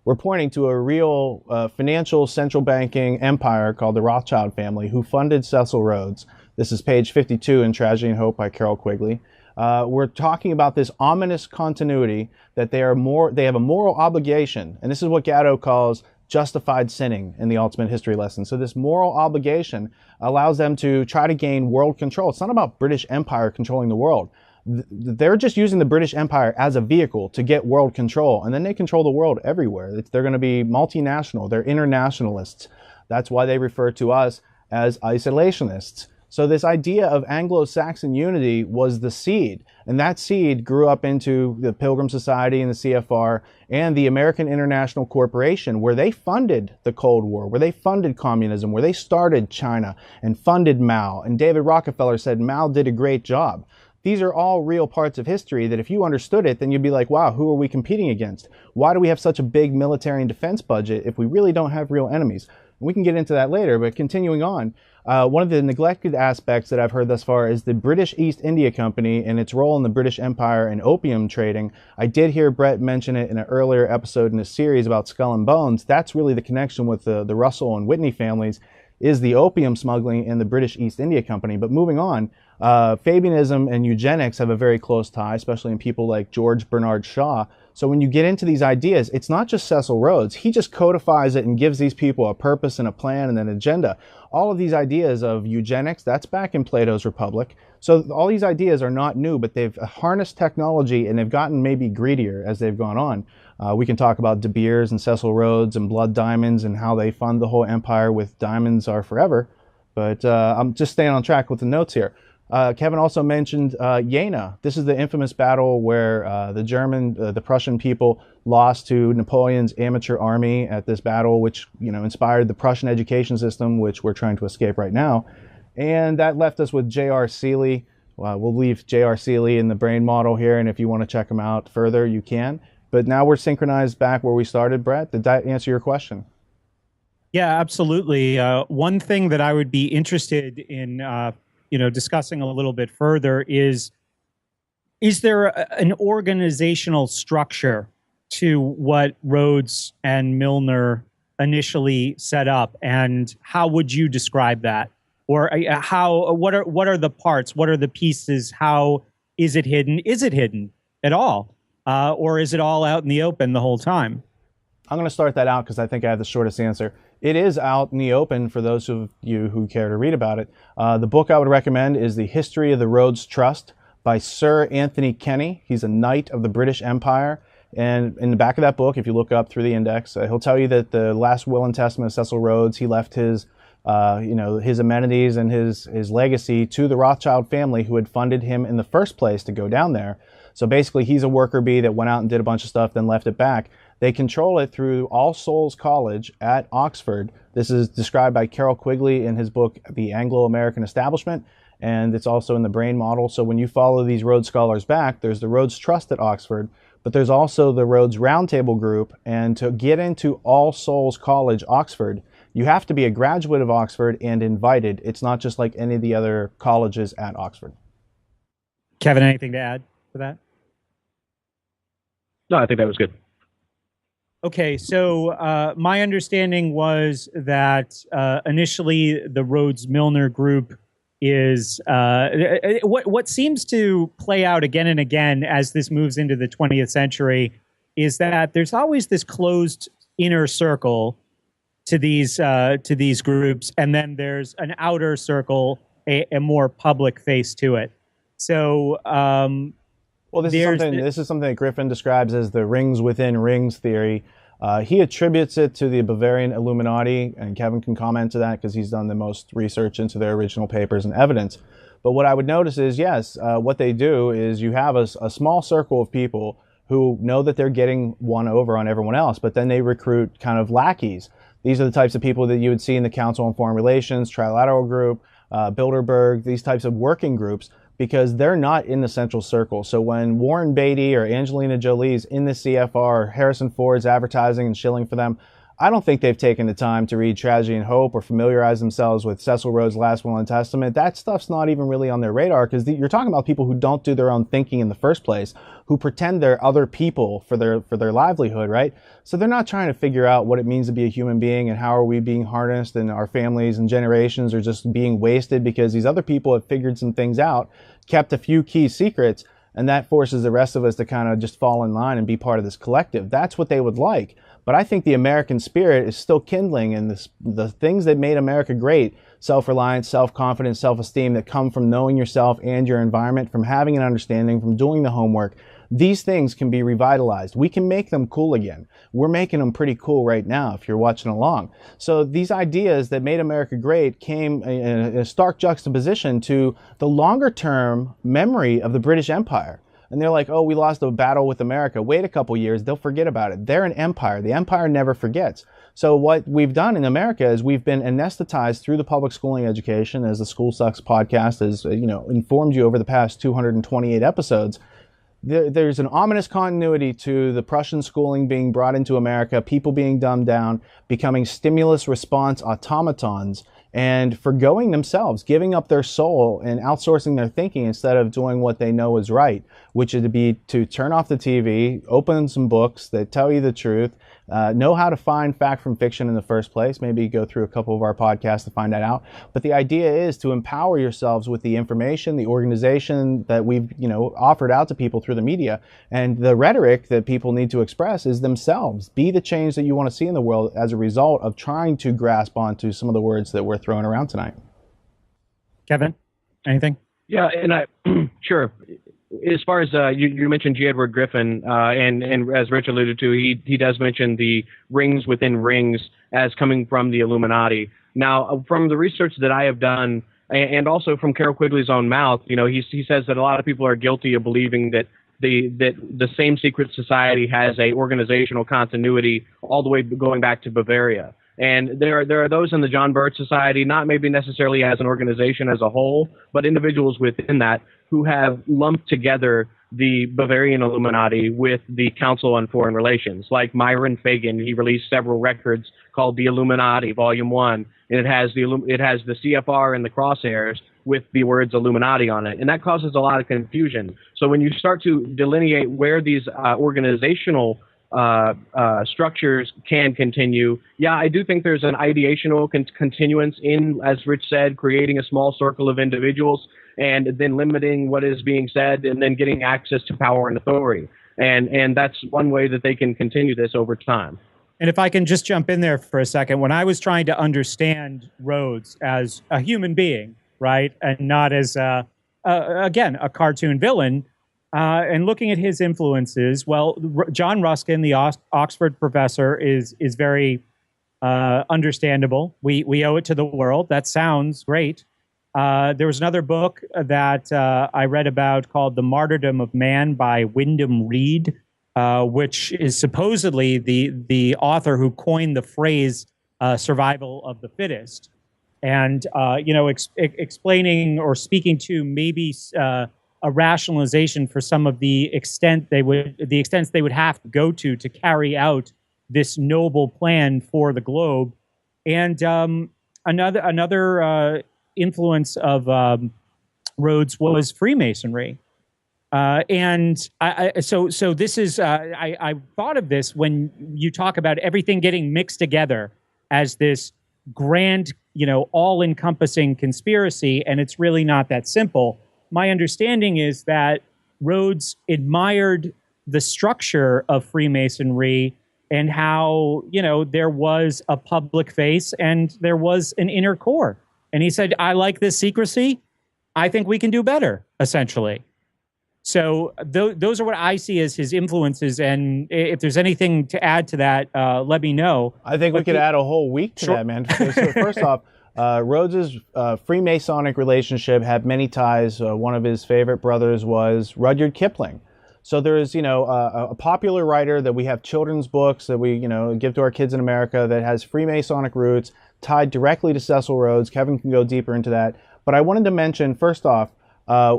We're pointing to a real financial central banking empire called the Rothschild family, who funded Cecil Rhodes. This is page 52 in Tragedy and Hope by Carroll Quigley. We're talking about this ominous continuity that they have a moral obligation, and this is what Gatto calls justified sinning in the Ultimate History Lesson. So this moral obligation allows them to try to gain world control. It's not about British Empire controlling the world. They're just using the British Empire as a vehicle to get world control, and then they control the world everywhere. They're going to be multinational. They're internationalists. That's why they refer to us as isolationists. So this idea of Anglo-Saxon unity was the seed, and that seed grew up into the Pilgrim Society and the CFR and the American International Corporation, where they funded the Cold War, where they funded communism, where they started China and funded Mao. And David Rockefeller said Mao did a great job. These are all real parts of history that if you understood it, then you'd be like, wow, who are we competing against? Why do we have such a big military and defense budget if we really don't have real enemies? And we can get into that later, but continuing on, one of the neglected aspects that I've heard thus far is the British East India Company and its role in the British Empire and opium trading. I did hear Brett mention it in an earlier episode in a series about Skull and Bones. That's really the connection with the Russell and Whitney families, is the opium smuggling in the British East India Company. But moving on, Fabianism and eugenics have a very close tie, especially in people like George Bernard Shaw. So when you get into these ideas, it's not just Cecil Rhodes. He just codifies it and gives these people a purpose and a plan and an agenda. All of these ideas of eugenics, that's back in Plato's Republic. So all these ideas are not new, but they've harnessed technology and they've gotten maybe greedier as they've gone on. We can talk about De Beers and Cecil Rhodes and blood diamonds and how they fund the whole empire with diamonds are forever. But I'm just staying on track with the notes here. Kevin also mentioned Jena. This is the infamous battle where the Prussian people lost to Napoleon's amateur army at this battle, which inspired the Prussian education system, which we're trying to escape right now. And that left us with J.R. Seeley. We'll leave J.R. Seeley in the brain model here, and if you want to check him out further, you can. But now we're synchronized back where we started, Brett. Did that answer your question? Yeah, absolutely. One thing that I would be interested in discussing a little bit further is there an organizational structure to what Rhodes and Milner initially set up, and how would you describe that? Or what are the parts? What are the pieces? How is it hidden? Is it hidden at all? Or is it all out in the open the whole time? I'm going to start that out because I think I have the shortest answer. It is out in the open for those of you who care to read about it. The book I would recommend is The History of the Rhodes Trust by Sir Anthony Kenny. He's a knight of the British Empire. And in the back of that book, if you look up through the index, he'll tell you that the last will and testament of Cecil Rhodes, he left his amenities and his legacy to the Rothschild family who had funded him in the first place to go down there. So basically, he's a worker bee that went out and did a bunch of stuff, then left it back. They control it through All Souls College at Oxford. This is described by Carroll Quigley in his book, The Anglo-American Establishment, and it's also in the brain model. So when you follow these Rhodes scholars back, there's the Rhodes Trust at Oxford, but there's also the Rhodes Roundtable Group. And to get into All Souls College, Oxford, you have to be a graduate of Oxford and invited. It's not just like any of the other colleges at Oxford. Kevin, anything to add to that? No, I think that was good. Okay, so my understanding was that initially the Rhodes-Milner group is what seems to play out again and again as this moves into the 20th century is that there's always this closed inner circle to these groups, and then there's an outer circle, a more public face to it. So. Well, this is something that Griffin describes as the rings within rings theory. He attributes it to the Bavarian Illuminati, and Kevin can comment to that because he's done the most research into their original papers and evidence. But what I would notice is, yes, what they do is you have a small circle of people who know that they're getting one over on everyone else, but then they recruit kind of lackeys. These are the types of people that you would see in the Council on Foreign Relations, Trilateral Group, Bilderberg, these types of working groups, because they're not in the central circle. So when Warren Beatty or Angelina Jolie's in the CFR, or Harrison Ford's advertising and shilling for them, I don't think they've taken the time to read Tragedy and Hope or familiarize themselves with Cecil Rhodes' Last Will and Testament. That stuff's not even really on their radar because you're talking about people who don't do their own thinking in the first place, who pretend they're other people for their livelihood, right? So they're not trying to figure out what it means to be a human being and how are we being harnessed and our families and generations are just being wasted because these other people have figured some things out, kept a few key secrets, and that forces the rest of us to kind of just fall in line and be part of this collective. That's what they would like. But I think the American spirit is still kindling, and the things that made America great, self-reliance, self-confidence, self-esteem, that come from knowing yourself and your environment, from having an understanding, from doing the homework, these things can be revitalized. We can make them cool again. We're making them pretty cool right now if you're watching along. So these ideas that made America great came in a stark juxtaposition to the longer-term memory of the British Empire. And they're like, oh, we lost a battle with America. Wait a couple years, they'll forget about it. They're an empire. The empire never forgets. So what we've done in America is we've been anesthetized through the public schooling education, as the School Sucks podcast has informed you over the past 228 episodes. There's an ominous continuity to the Prussian schooling being brought into America, people being dumbed down, becoming stimulus response automatons, and forgoing themselves, giving up their soul and outsourcing their thinking instead of doing what they know is right, which is to turn off the TV, open some books that tell you the truth, know how to find fact from fiction in the first place. Maybe go through a couple of our podcasts to find that out. But the idea is to empower yourselves with the information, the organization that we've offered out to people through the media, and the rhetoric that people need to express is themselves. Be the change that you want to see in the world as a result of trying to grasp onto some of the words that we're throwing around tonight. Kevin, anything? Yeah, and I sure. As far as you mentioned G. Edward Griffin, and as Rich alluded to, he does mention the rings within rings as coming from the Illuminati. Now, from the research that I have done, and also from Carroll Quigley's own mouth, he says that a lot of people are guilty of believing that the same secret society has a organizational continuity all the way going back to Bavaria. And there are those in the John Birch Society, not maybe necessarily as an organization as a whole, but individuals within that who have lumped together the Bavarian Illuminati with the Council on Foreign Relations. Like Myron Fagan, he released several records called The Illuminati, Volume 1, and it has the CFR and the crosshairs with the words Illuminati on it, and that causes a lot of confusion. So when you start to delineate where these organizational structures can continue, yeah, I do think there's an ideational continuance in, as Rich said, creating a small circle of individuals and then limiting what is being said and then getting access to power and authority. And that's one way that they can continue this over time. And if I can just jump in there for a second, when I was trying to understand Rhodes as a human being, right, and not as, again, a cartoon villain, and looking at his influences, well, John Ruskin, the Oxford professor, is very understandable. We owe it to the world. That sounds great. There was another book that I read about called The Martyrdom of Man by Wyndham Reed, which is supposedly the author who coined the phrase survival of the fittest. And, explaining or speaking to maybe a rationalization for some of the extents they would have to go to carry out this noble plan for the globe. And another influence of Rhodes was Freemasonry. And so this is I thought of this when you talk about everything getting mixed together as this grand, all-encompassing conspiracy, and it's really not that simple. My understanding is that Rhodes admired the structure of Freemasonry and how, there was a public face and there was an inner core. And he said, I like this secrecy. I think we can do better, essentially. So those are what I see as his influences. And if there's anything to add to that, let me know. I think we could add a whole week to that, man. So first off, Rhodes's Freemasonic relationship had many ties. One of his favorite brothers was Rudyard Kipling. So there is, a popular writer that we have children's books that we, give to our kids in America that has Freemasonic roots tied directly to Cecil Rhodes. Kevin can go deeper into that. But I wanted to mention, first off,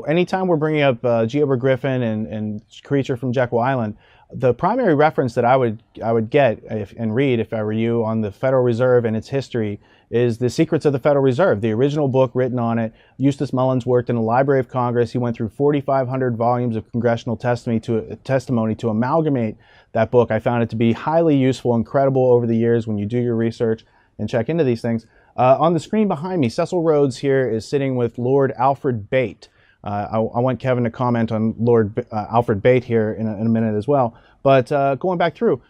anytime we're bringing up G. Edward Griffin and Creature from Jekyll Island, the primary reference that I would get and read if I were you on the Federal Reserve and its history is The Secrets of the Federal Reserve, the original book written on it. Eustace Mullins worked in the Library of Congress. He went through 4,500 volumes of congressional testimony to amalgamate that book. I found it to be highly useful and credible over the years when you do your research and check into these things. On the screen behind me, Cecil Rhodes here is sitting with Lord Alfred Bate. I want Kevin to comment on Lord Alfred Bate here in a minute as well. But going back through,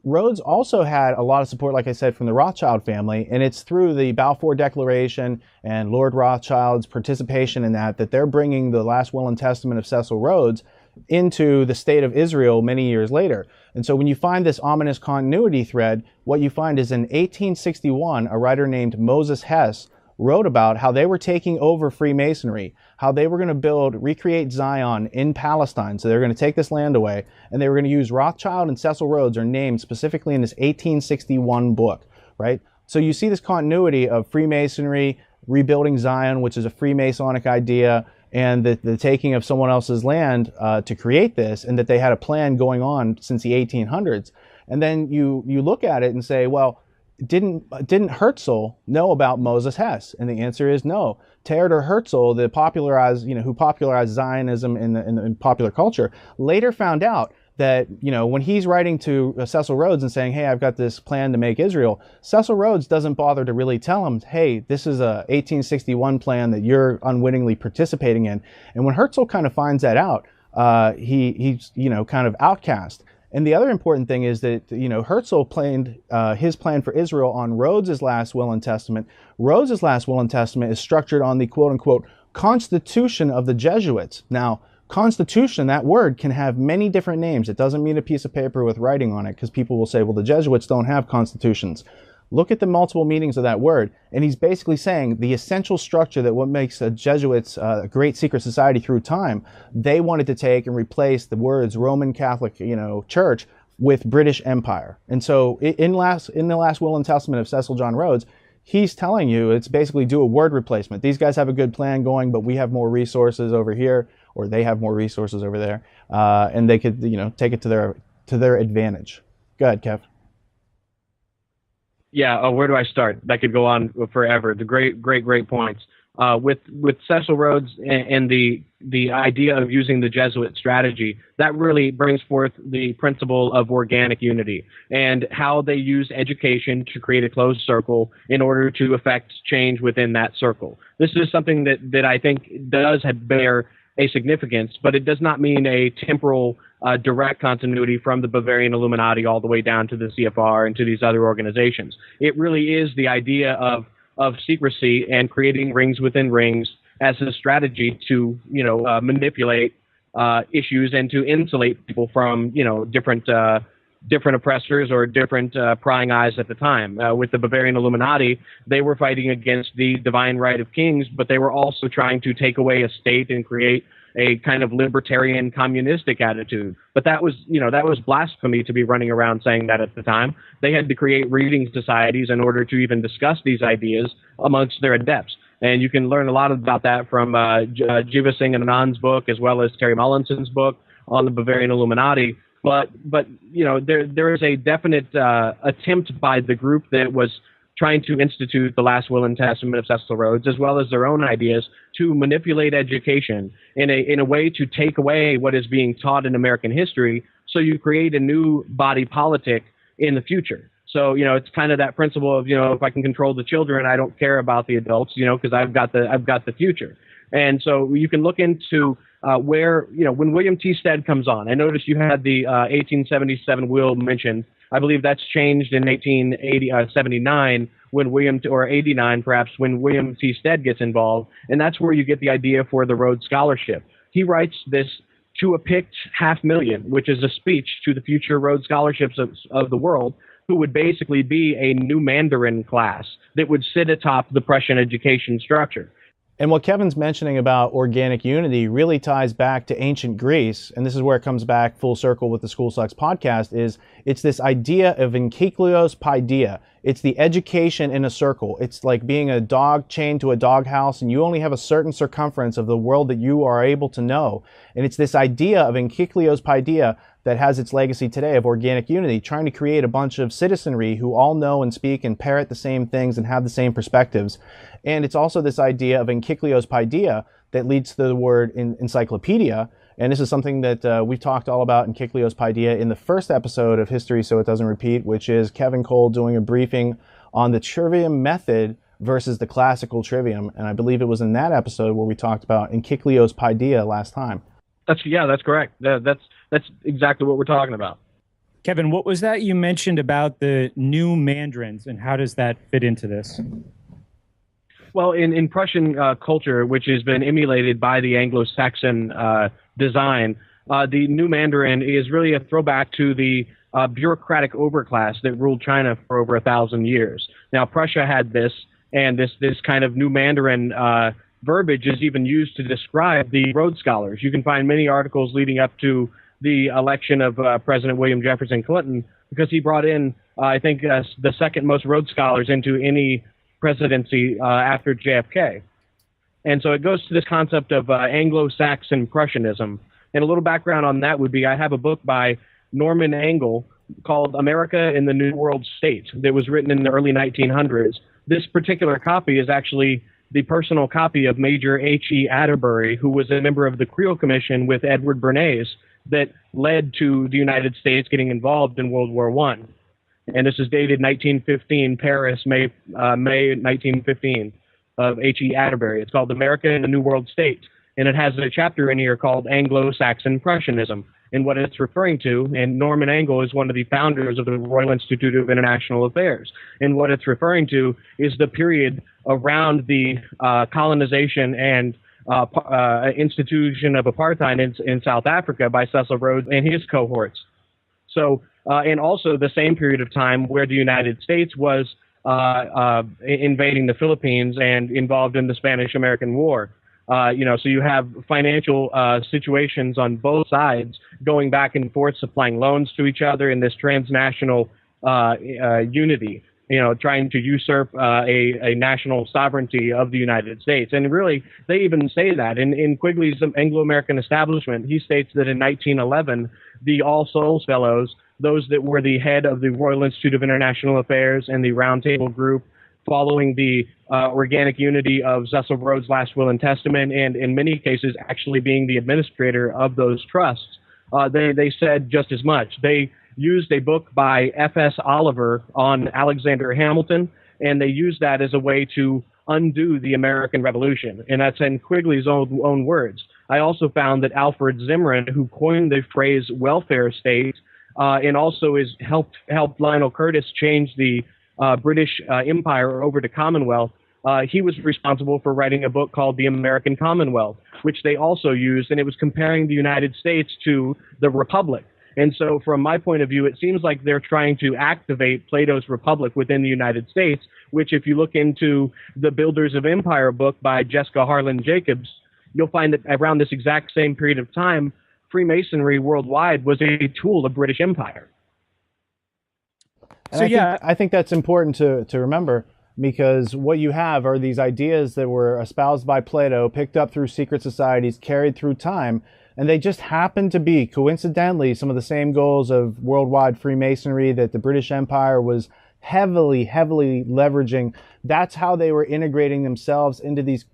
Rhodes also had a lot of support, like I said, from the Rothschild family, and it's through the Balfour Declaration and Lord Rothschild's participation in that they're bringing the last will and testament of Cecil Rhodes into the state of Israel many years later. And so when you find this ominous continuity thread, what you find is in 1861, a writer named Moses Hess wrote about how they were taking over Freemasonry, how they were going to recreate Zion in Palestine. So they were going to take this land away, and they were going to use Rothschild and Cecil Rhodes are named specifically in this 1861 book, right? So you see this continuity of Freemasonry, rebuilding Zion, which is a Freemasonic idea, and the taking of someone else's land to create this, and that they had a plan going on since the 1800s. And then you look at it and say, well, didn't Herzl know about Moses Hess? And the answer is no. Theodor Herzl, who popularized Zionism in popular culture, later found out that, when he's writing to Cecil Rhodes and saying, hey, I've got this plan to make Israel, Cecil Rhodes doesn't bother to really tell him, hey, this is a 1861 plan that you're unwittingly participating in. And when Herzl kind of finds that out, he's kind of outcast. And the other important thing is that, Herzl planned his plan for Israel on Rhodes's last will and testament. Rhodes's last will and testament is structured on the quote-unquote Constitution of the Jesuits. Now, Constitution, that word, can have many different names. It doesn't mean a piece of paper with writing on it, because people will say, well, the Jesuits don't have constitutions. Look at the multiple meanings of that word, and he's basically saying the essential structure that what makes the Jesuits a great secret society through time, they wanted to take and replace the words Roman Catholic, Church with British Empire. And so in the last will and testament of Cecil John Rhodes, he's telling you it's basically do a word replacement. These guys have a good plan going, but we have more resources over here, or they have more resources over there, and they could, take it to their advantage. Go ahead, Kev. Yeah, where do I start? That could go on forever. The great points. With Cecil Rhodes and the idea of using the Jesuit strategy, that really brings forth the principle of organic unity and how they use education to create a closed circle in order to affect change within that circle. This is something that I think does bear a significance, but it does not mean a temporal direct continuity from the Bavarian Illuminati all the way down to the CFR and to these other organizations. It really is the idea of secrecy and creating rings within rings as a strategy to, manipulate issues and to insulate people from, different oppressors or different prying eyes at the time. With the Bavarian Illuminati, they were fighting against the divine right of kings, but they were also trying to take away a state and create a kind of libertarian communistic attitude. But that was blasphemy to be running around saying that at the time. They had to create reading societies in order to even discuss these ideas amongst their adepts. And you can learn a lot about that from Jiva Singh and Anand's book, as well as Terry Mullinson's book on the Bavarian Illuminati. But there is a definite attempt by the group that was trying to institute the last will and testament of Cecil Rhodes, as well as their own ideas, to manipulate education in a way to take away what is being taught in American history, so you create a new body politic in the future. So, it's kind of that principle of, if I can control the children, I don't care about the adults, because I've got the future. And so you can look into where, when William T. Stead comes on. I noticed you had the 1877 will mentioned. I believe that's changed in 1879 or 89 perhaps, when William T. Stead gets involved. And that's where you get the idea for the Rhodes Scholarship. He writes this to a picked 500,000, which is a speech to the future Rhodes Scholarships of the world, who would basically be a new Mandarin class that would sit atop the Prussian education structure. And what Kevin's mentioning about organic unity really ties back to ancient Greece, and this is where it comes back full circle with the School Sucks podcast, is it's this idea of enkycleos paideia. It's the education in a circle. It's like being a dog chained to a doghouse, and you only have a certain circumference of the world that you are able to know. And it's this idea of enkycleos paideia that has its legacy today of organic unity, trying to create a bunch of citizenry who all know and speak and parrot the same things and have the same perspectives. And it's also this idea of enkycleos paideia that leads to the word encyclopedia. And this is something that we've talked all about in enkycleos paideia in the first episode of History So It Doesn't Repeat, which is Kevin Cole doing a briefing on the trivium method versus the classical trivium. And I believe it was in that episode where we talked about enkycleos paideia last time. That's correct. That's exactly what we're talking about. Kevin, what was that you mentioned about the new Mandarins, and how does that fit into this? Well, in Prussian culture, which has been emulated by the Anglo-Saxon design, the new Mandarin is really a throwback to the bureaucratic overclass that ruled China for over 1,000 years. Now, Prussia had this And this kind of new Mandarin verbiage is even used to describe the Rhodes Scholars. You can find many articles leading up to the election of President William Jefferson Clinton, because he brought in, I think, the second most Rhodes Scholars into any presidency after JFK. And so it goes to this concept of Anglo-Saxon Prussianism. And a little background on that would be, I have a book by Norman Angell called America in the New World State that was written in the early 1900s. This particular copy is actually the personal copy of Major H.E. Atterbury, who was a member of the Creel Commission with Edward Bernays that led to the United States getting involved in World War I. And this is dated 1915, Paris, May 1915, of H.E. Atterbury. It's called America in the New World State. And it has a chapter in here called Anglo-Saxon Prussianism. And what it's referring to, and Norman Angell is one of the founders of the Royal Institute of International Affairs, and what it's referring to is the period around the colonization and institution of apartheid in South Africa by Cecil Rhodes and his cohorts. So, and also the same period of time where the United States was invading the Philippines and involved in the Spanish-American War. So you have financial situations on both sides going back and forth, supplying loans to each other in this transnational unity, trying to usurp a national sovereignty of the United States. And really, they even say that. In Quigley's Anglo-American Establishment, he states that in 1911, the All Souls Fellows, those that were the head of the Royal Institute of International Affairs and the Round Table Group, following the organic unity of Cecil Rhodes' Last Will and Testament, and in many cases actually being the administrator of those trusts, they said just as much. They used a book by F.S. Oliver on Alexander Hamilton, and they used that as a way to undo the American Revolution. And that's in Quigley's own words. I also found that Alfred Zimmerman, who coined the phrase welfare state, and also helped Lionel Curtis change the British Empire over to Commonwealth, he was responsible for writing a book called The American Commonwealth, which they also used, and it was comparing the United States to the Republic. And so from my point of view, it seems like they're trying to activate Plato's Republic within the United States, which if you look into the Builders of Empire book by Jessica Harlan Jacobs, you'll find that around this exact same period of time, Freemasonry worldwide was a tool of British Empire. And I think that's important to remember, because what you have are these ideas that were espoused by Plato, picked up through secret societies, carried through time, and they just happen to be, coincidentally, some of the same goals of worldwide Freemasonry that the British Empire was heavily leveraging. That's how they were integrating themselves into these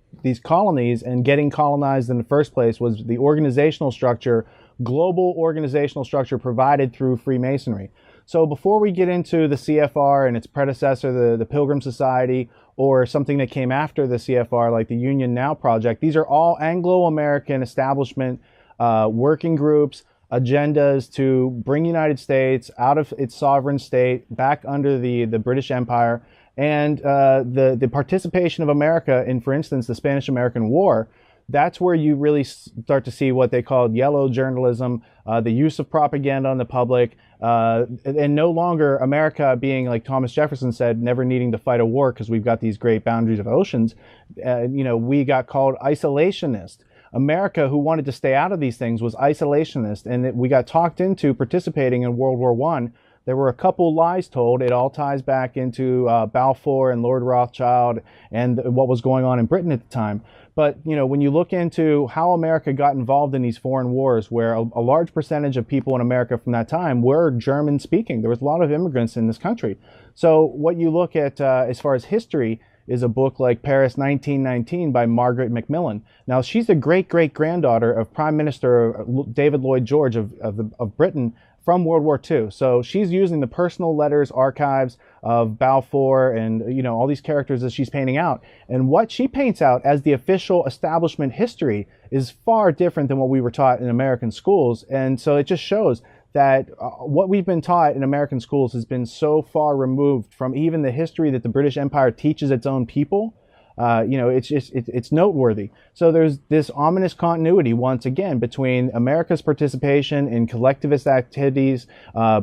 colonies and getting colonized in the first place, was the organizational structure, global organizational structure provided through Freemasonry. So before we get into the CFR and its predecessor, the Pilgrim Society, or something that came after the CFR, like the Union Now Project, these are all Anglo-American establishment working groups, agendas to bring the United States out of its sovereign state, back under the British Empire, and the participation of America in, for instance, the Spanish-American War. That's where you really start to see what they called yellow journalism, the use of propaganda on the public, and no longer America being, like Thomas Jefferson said, never needing to fight a war because we've got these great boundaries of oceans. We got called isolationist. America, who wanted to stay out of these things, was isolationist, and we got talked into participating in World War I. There were a couple lies told. It all ties back into Balfour and Lord Rothschild and what was going on in Britain at the time. But, when you look into how America got involved in these foreign wars, where a large percentage of people in America from that time were German speaking, there was a lot of immigrants in this country. So what you look at as far as history is a book like Paris 1919 by Margaret Macmillan. Now, she's the great-great-granddaughter of Prime Minister David Lloyd George of Britain from World War II. So she's using the personal letters archives of Balfour and all these characters that she's painting out. And what she paints out as the official establishment history is far different than what we were taught in American schools. And so it just shows that what we've been taught in American schools has been so far removed from even the history that the British Empire teaches its own people. It's noteworthy. So there's this ominous continuity once again between America's participation in collectivist activities,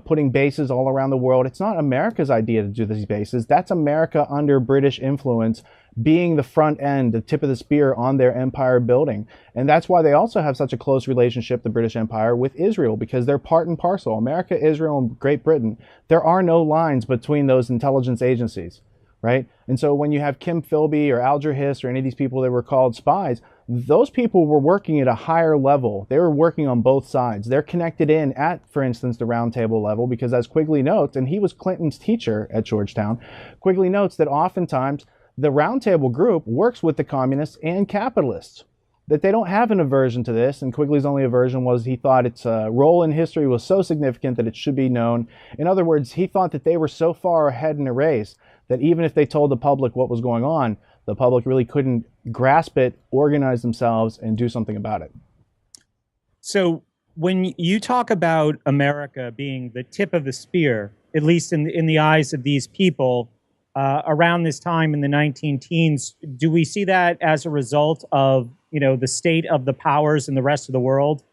putting bases all around the world. It's not America's idea to do these bases. That's America under British influence, being the front end, the tip of the spear on their empire building. And that's why they also have such a close relationship, the British Empire, with Israel, because they're part and parcel. America, Israel, and Great Britain, there are no lines between those intelligence agencies. Right? And so when you have Kim Philby or Alger Hiss or any of these people that were called spies, those people were working at a higher level. They were working on both sides. They're connected in at, for instance, the round table level, because as Quigley notes, and he was Clinton's teacher at Georgetown, Quigley notes that oftentimes the round table group works with the communists and capitalists, that they don't have an aversion to this. And Quigley's only aversion was he thought its role in history was so significant that it should be known. In other words, he thought that they were so far ahead in the race that even if they told the public what was going on, the public really couldn't grasp it, organize themselves, and do something about it. So when you talk about America being the tip of the spear, at least in the eyes of these people, around this time in the 19-teens, do we see that as a result of, the state of the powers in the rest of the world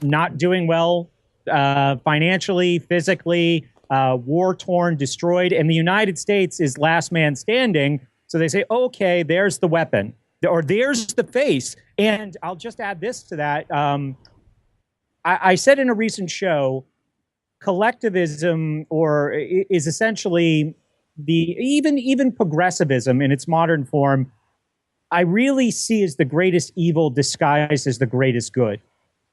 not doing well financially, physically, war-torn, destroyed, and the United States is last man standing? So they say, okay, there's the weapon, or there's the face. And I'll just add this to that. I said in a recent show, collectivism is essentially even progressivism in its modern form, I really see as the greatest evil disguised as the greatest good.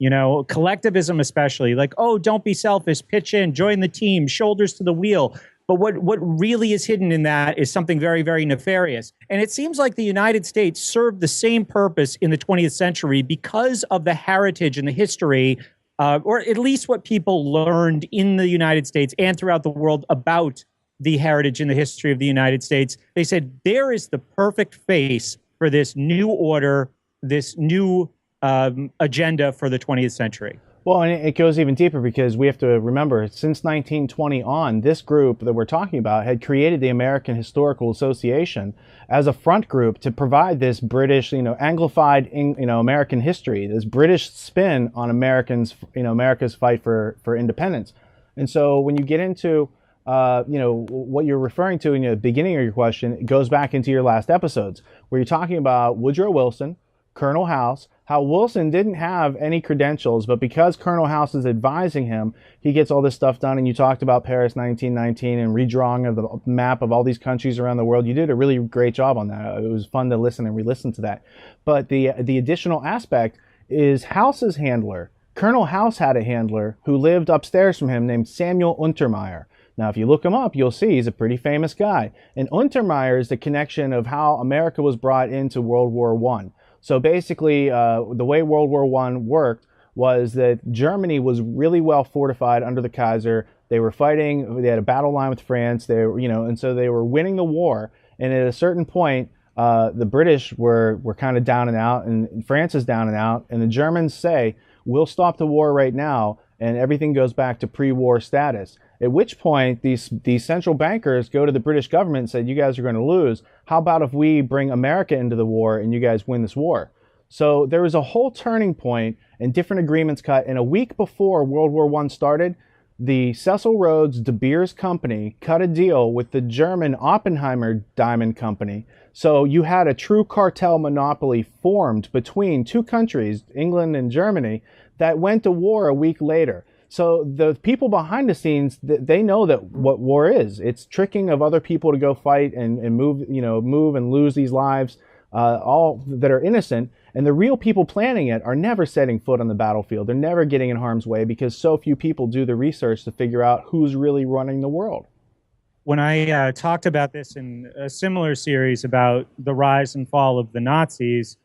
Collectivism especially, like, oh, don't be selfish, pitch in, join the team, shoulders to the wheel. But what really is hidden in that is something very, very nefarious. And it seems like the United States served the same purpose in the 20th century because of the heritage and the history, or at least what people learned in the United States and throughout the world about the heritage and the history of the United States. They said, there is the perfect face for this new order, this new agenda for the 20th century. Well, and it goes even deeper, because we have to remember, since 1920 on, this group that we're talking about had created the American Historical Association as a front group to provide this British, Anglified, American history, this British spin on Americans, America's fight for independence. And so when you get into what you're referring to in the beginning of your question, it goes back into your last episodes, where you're talking about Woodrow Wilson, Colonel House, how Wilson didn't have any credentials, but because Colonel House is advising him, he gets all this stuff done. And you talked about Paris 1919 and redrawing of the map of all these countries around the world. You did a really great job on that. It was fun to listen and re-listen to that. But the additional aspect is House's handler. Colonel House had a handler who lived upstairs from him named Samuel Untermeyer. Now, if you look him up, you'll see he's a pretty famous guy. And Untermeyer is the connection of how America was brought into World War I. So basically, the way World War I worked was that Germany was really well fortified under the Kaiser. They were fighting, they had a battle line with France, and so they were winning the war. And at a certain point, the British were kind of down and out, and France is down and out, and the Germans say, we'll stop the war right now, and everything goes back to pre-war status. At which point, these central bankers go to the British government and say, you guys are going to lose. How about if we bring America into the war and you guys win this war? So there was a whole turning point and different agreements cut. And a week before World War I started, the Cecil Rhodes De Beers Company cut a deal with the German Oppenheimer Diamond Company. So you had a true cartel monopoly formed between two countries, England and Germany, that went to war a week later. So the people behind the scenes, they know that what war is. It's tricking of other people to go fight and move and lose these lives, all that are innocent. And the real people planning it are never setting foot on the battlefield. They're never getting in harm's way because so few people do the research to figure out who's really running the world. When I talked about this in a similar series about the rise and fall of the Nazis,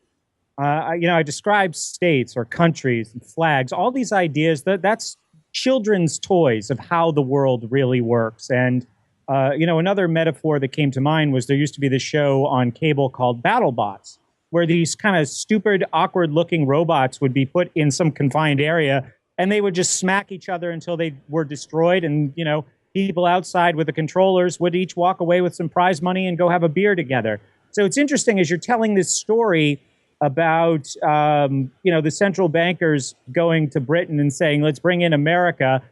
I described states or countries and flags, all these ideas that's children's toys of how the world really works. And, another metaphor that came to mind was there used to be this show on cable called BattleBots, where these kind of stupid, awkward-looking robots would be put in some confined area, and they would just smack each other until they were destroyed. And, people outside with the controllers would each walk away with some prize money and go have a beer together. So it's interesting as you're telling this story about, the central bankers going to Britain and saying, let's bring in America.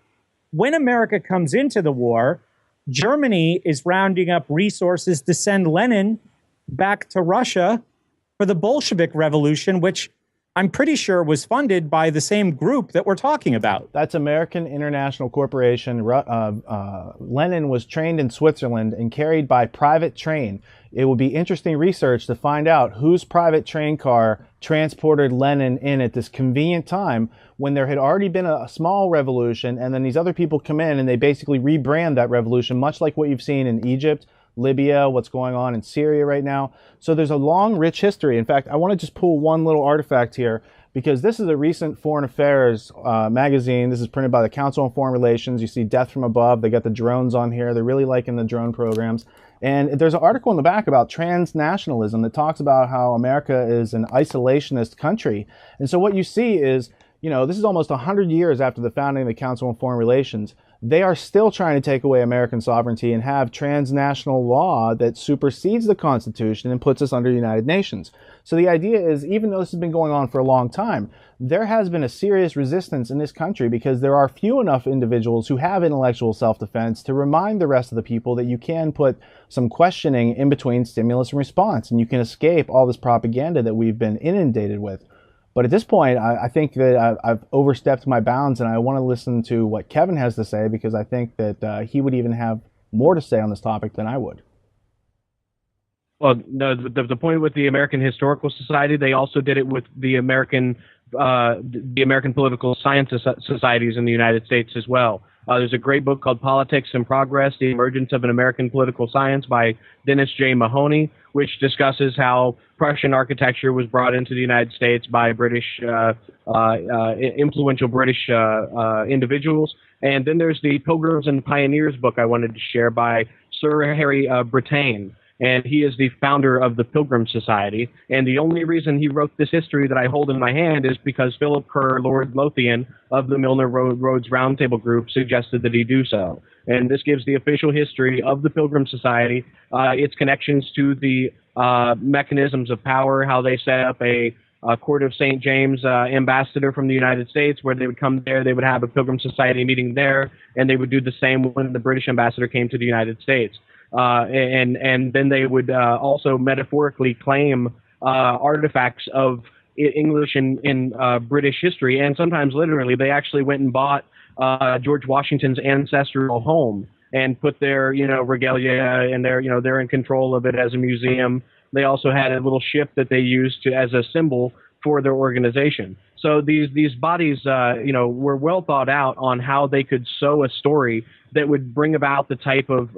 When America comes into the war, Germany is rounding up resources to send Lenin back to Russia for the Bolshevik Revolution, which I'm pretty sure was funded by the same group that we're talking about. That's American International Corporation. Lenin was trained in Switzerland and carried by private train. It would be interesting research to find out whose private train car transported Lenin in at this convenient time when there had already been a small revolution, and then these other people come in and they basically rebrand that revolution, much like what you've seen in Egypt, Libya, what's going on in Syria right now. So there's a long, rich history. In fact, I want to just pull one little artifact here, because this is a recent Foreign Affairs magazine. This is printed by the Council on Foreign Relations. You see Death from Above. They got the drones on here. They're really liking the drone programs. And there's an article in the back about transnationalism that talks about how America is an isolationist country. And so what you see is, this is almost 100 years after the founding of the Council on Foreign Relations. They are still trying to take away American sovereignty and have transnational law that supersedes the Constitution and puts us under the United Nations. So the idea is, even though this has been going on for a long time, there has been a serious resistance in this country because there are few enough individuals who have intellectual self-defense to remind the rest of the people that you can put some questioning in between stimulus and response, and you can escape all this propaganda that we've been inundated with. But at this point, I think that I've overstepped my bounds, and I want to listen to what Kevin has to say, because I think that he would even have more to say on this topic than I would. Well, no, the point with the American Historical Society, they also did it with the American Political Science Societies in the United States as well. There's a great book called Politics and Progress, The Emergence of an American Political Science by Dennis J. Mahoney, which discusses how Prussian architecture was brought into the United States by influential British individuals. And then there's the Pilgrims and Pioneers book I wanted to share by Sir Harry Brittain. And he is the founder of the Pilgrim Society. And the only reason he wrote this history that I hold in my hand is because Philip Kerr, Lord Lothian of the Milner Rhodes Roundtable Group, suggested that he do so. And this gives the official history of the Pilgrim Society, its connections to the mechanisms of power, how they set up a Court of St. James ambassador from the United States, where they would come there, they would have a Pilgrim Society meeting there, and they would do the same when the British ambassador came to the United States. And then they would also metaphorically claim artifacts of English and British history, and sometimes literally. They actually went and bought George Washington's ancestral home and put their regalia, and they're in control of it as a museum. They also had a little ship that they used as a symbol for their organization. So these bodies, were well thought out on how they could sew a story that would bring about the type of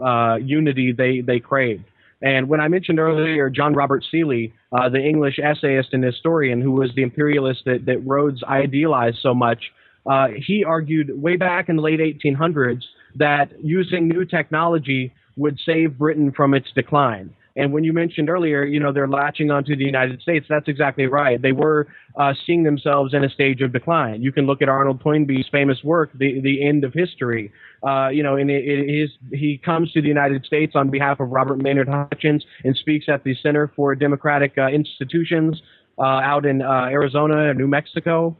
unity they craved. And when I mentioned earlier John Robert Seeley, the English essayist and historian who was the imperialist that Rhodes idealized so much, he argued way back in the late 1800s that using new technology would save Britain from its decline. And when you mentioned earlier, they're latching onto the United States, that's exactly right. They were seeing themselves in a stage of decline. You can look at Arnold Toynbee's famous work, The End of History. And he comes to the United States on behalf of Robert Maynard Hutchins and speaks at the Center for Democratic Institutions out in Arizona, New Mexico.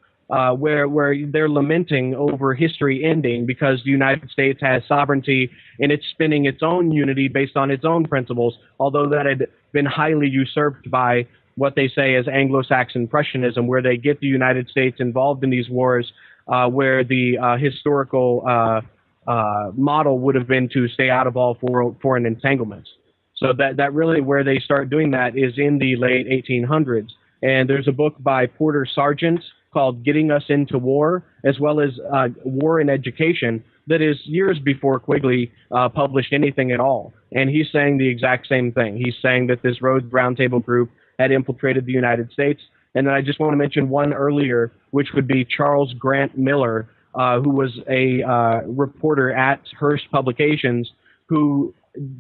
Where they're lamenting over history ending because the United States has sovereignty and it's spinning its own unity based on its own principles, although that had been highly usurped by what they say is Anglo-Saxon Prussianism, where they get the United States involved in these wars, where the historical model would have been to stay out of all foreign entanglements. So that really where they start doing that is in the late 1800s. And there's a book by Porter Sargent called Getting Us into War, as well as War in Education, that is years before Quigley published anything at all. And he's saying the exact same thing. He's saying that this Rhodes Roundtable Group had infiltrated the United States. And then I just want to mention one earlier, which would be Charles Grant Miller, who was a reporter at Hearst Publications, who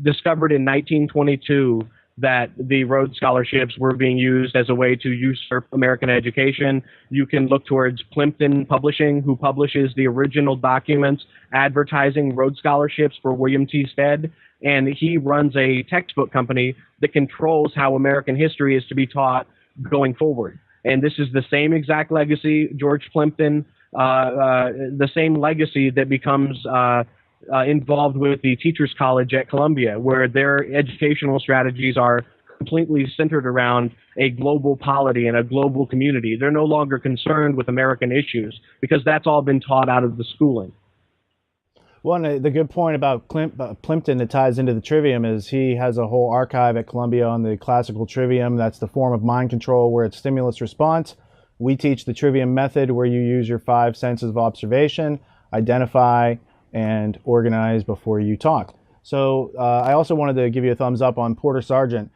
discovered in 1922 that the Rhodes scholarships were being used as a way to usurp American education. You can look towards Plimpton Publishing, who publishes the original documents advertising Rhodes scholarships for William T. Stead. and he runs a textbook company that controls how American history is to be taught going forward. And this is the same exact legacy, George Plimpton, the same legacy that becomes involved with the Teachers College at Columbia, where their educational strategies are completely centered around a global polity and a global community. They're no longer concerned with American issues because that's all been taught out of the schooling. Well, and the good point about Plimpton that ties into the trivium is he has a whole archive at Columbia on the classical trivium. That's the form of mind control where it's stimulus response. We teach the trivium method where you use your 5 senses of observation, identify, and organize before you talk. So I also wanted to give you a thumbs up on Porter Sargent.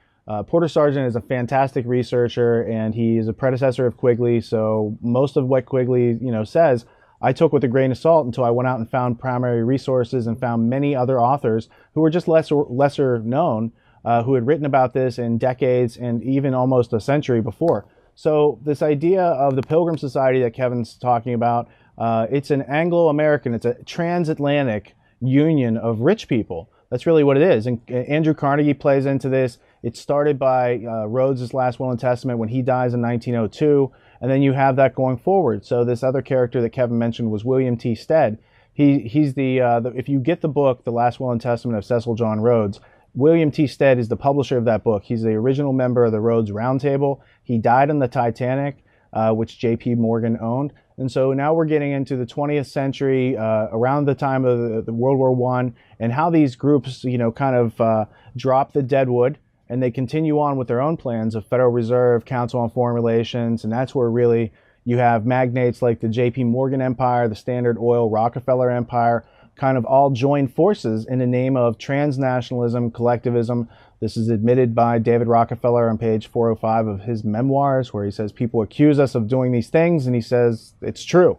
Porter Sargent is a fantastic researcher, and he is a predecessor of Quigley. So most of what Quigley, says, I took with a grain of salt until I went out and found primary resources and found many other authors who were just lesser known, who had written about this in decades and even almost a century before. So this idea of the Pilgrim Society that Kevin's talking about, it's an Anglo-American, it's a transatlantic union of rich people. That's really what it is. And Andrew Carnegie plays into this. It started by Rhodes' last will and testament when he dies in 1902. And then you have that going forward. So this other character that Kevin mentioned was William T. Stead. He's the if you get the book, The Last Will and Testament of Cecil John Rhodes, William T. Stead is the publisher of that book. He's the original member of the Rhodes Roundtable. He died on the Titanic, which J.P. Morgan owned. And so now we're getting into the 20th century, around the time of the World War I, and how these groups, kind of drop the deadwood, and they continue on with their own plans of Federal Reserve, Council on Foreign Relations, and that's where really you have magnates like the J.P. Morgan Empire, the Standard Oil Rockefeller Empire, kind of all join forces in the name of transnationalism, collectivism. This is admitted by David Rockefeller on page 405 of his memoirs, where he says people accuse us of doing these things, and he says it's true.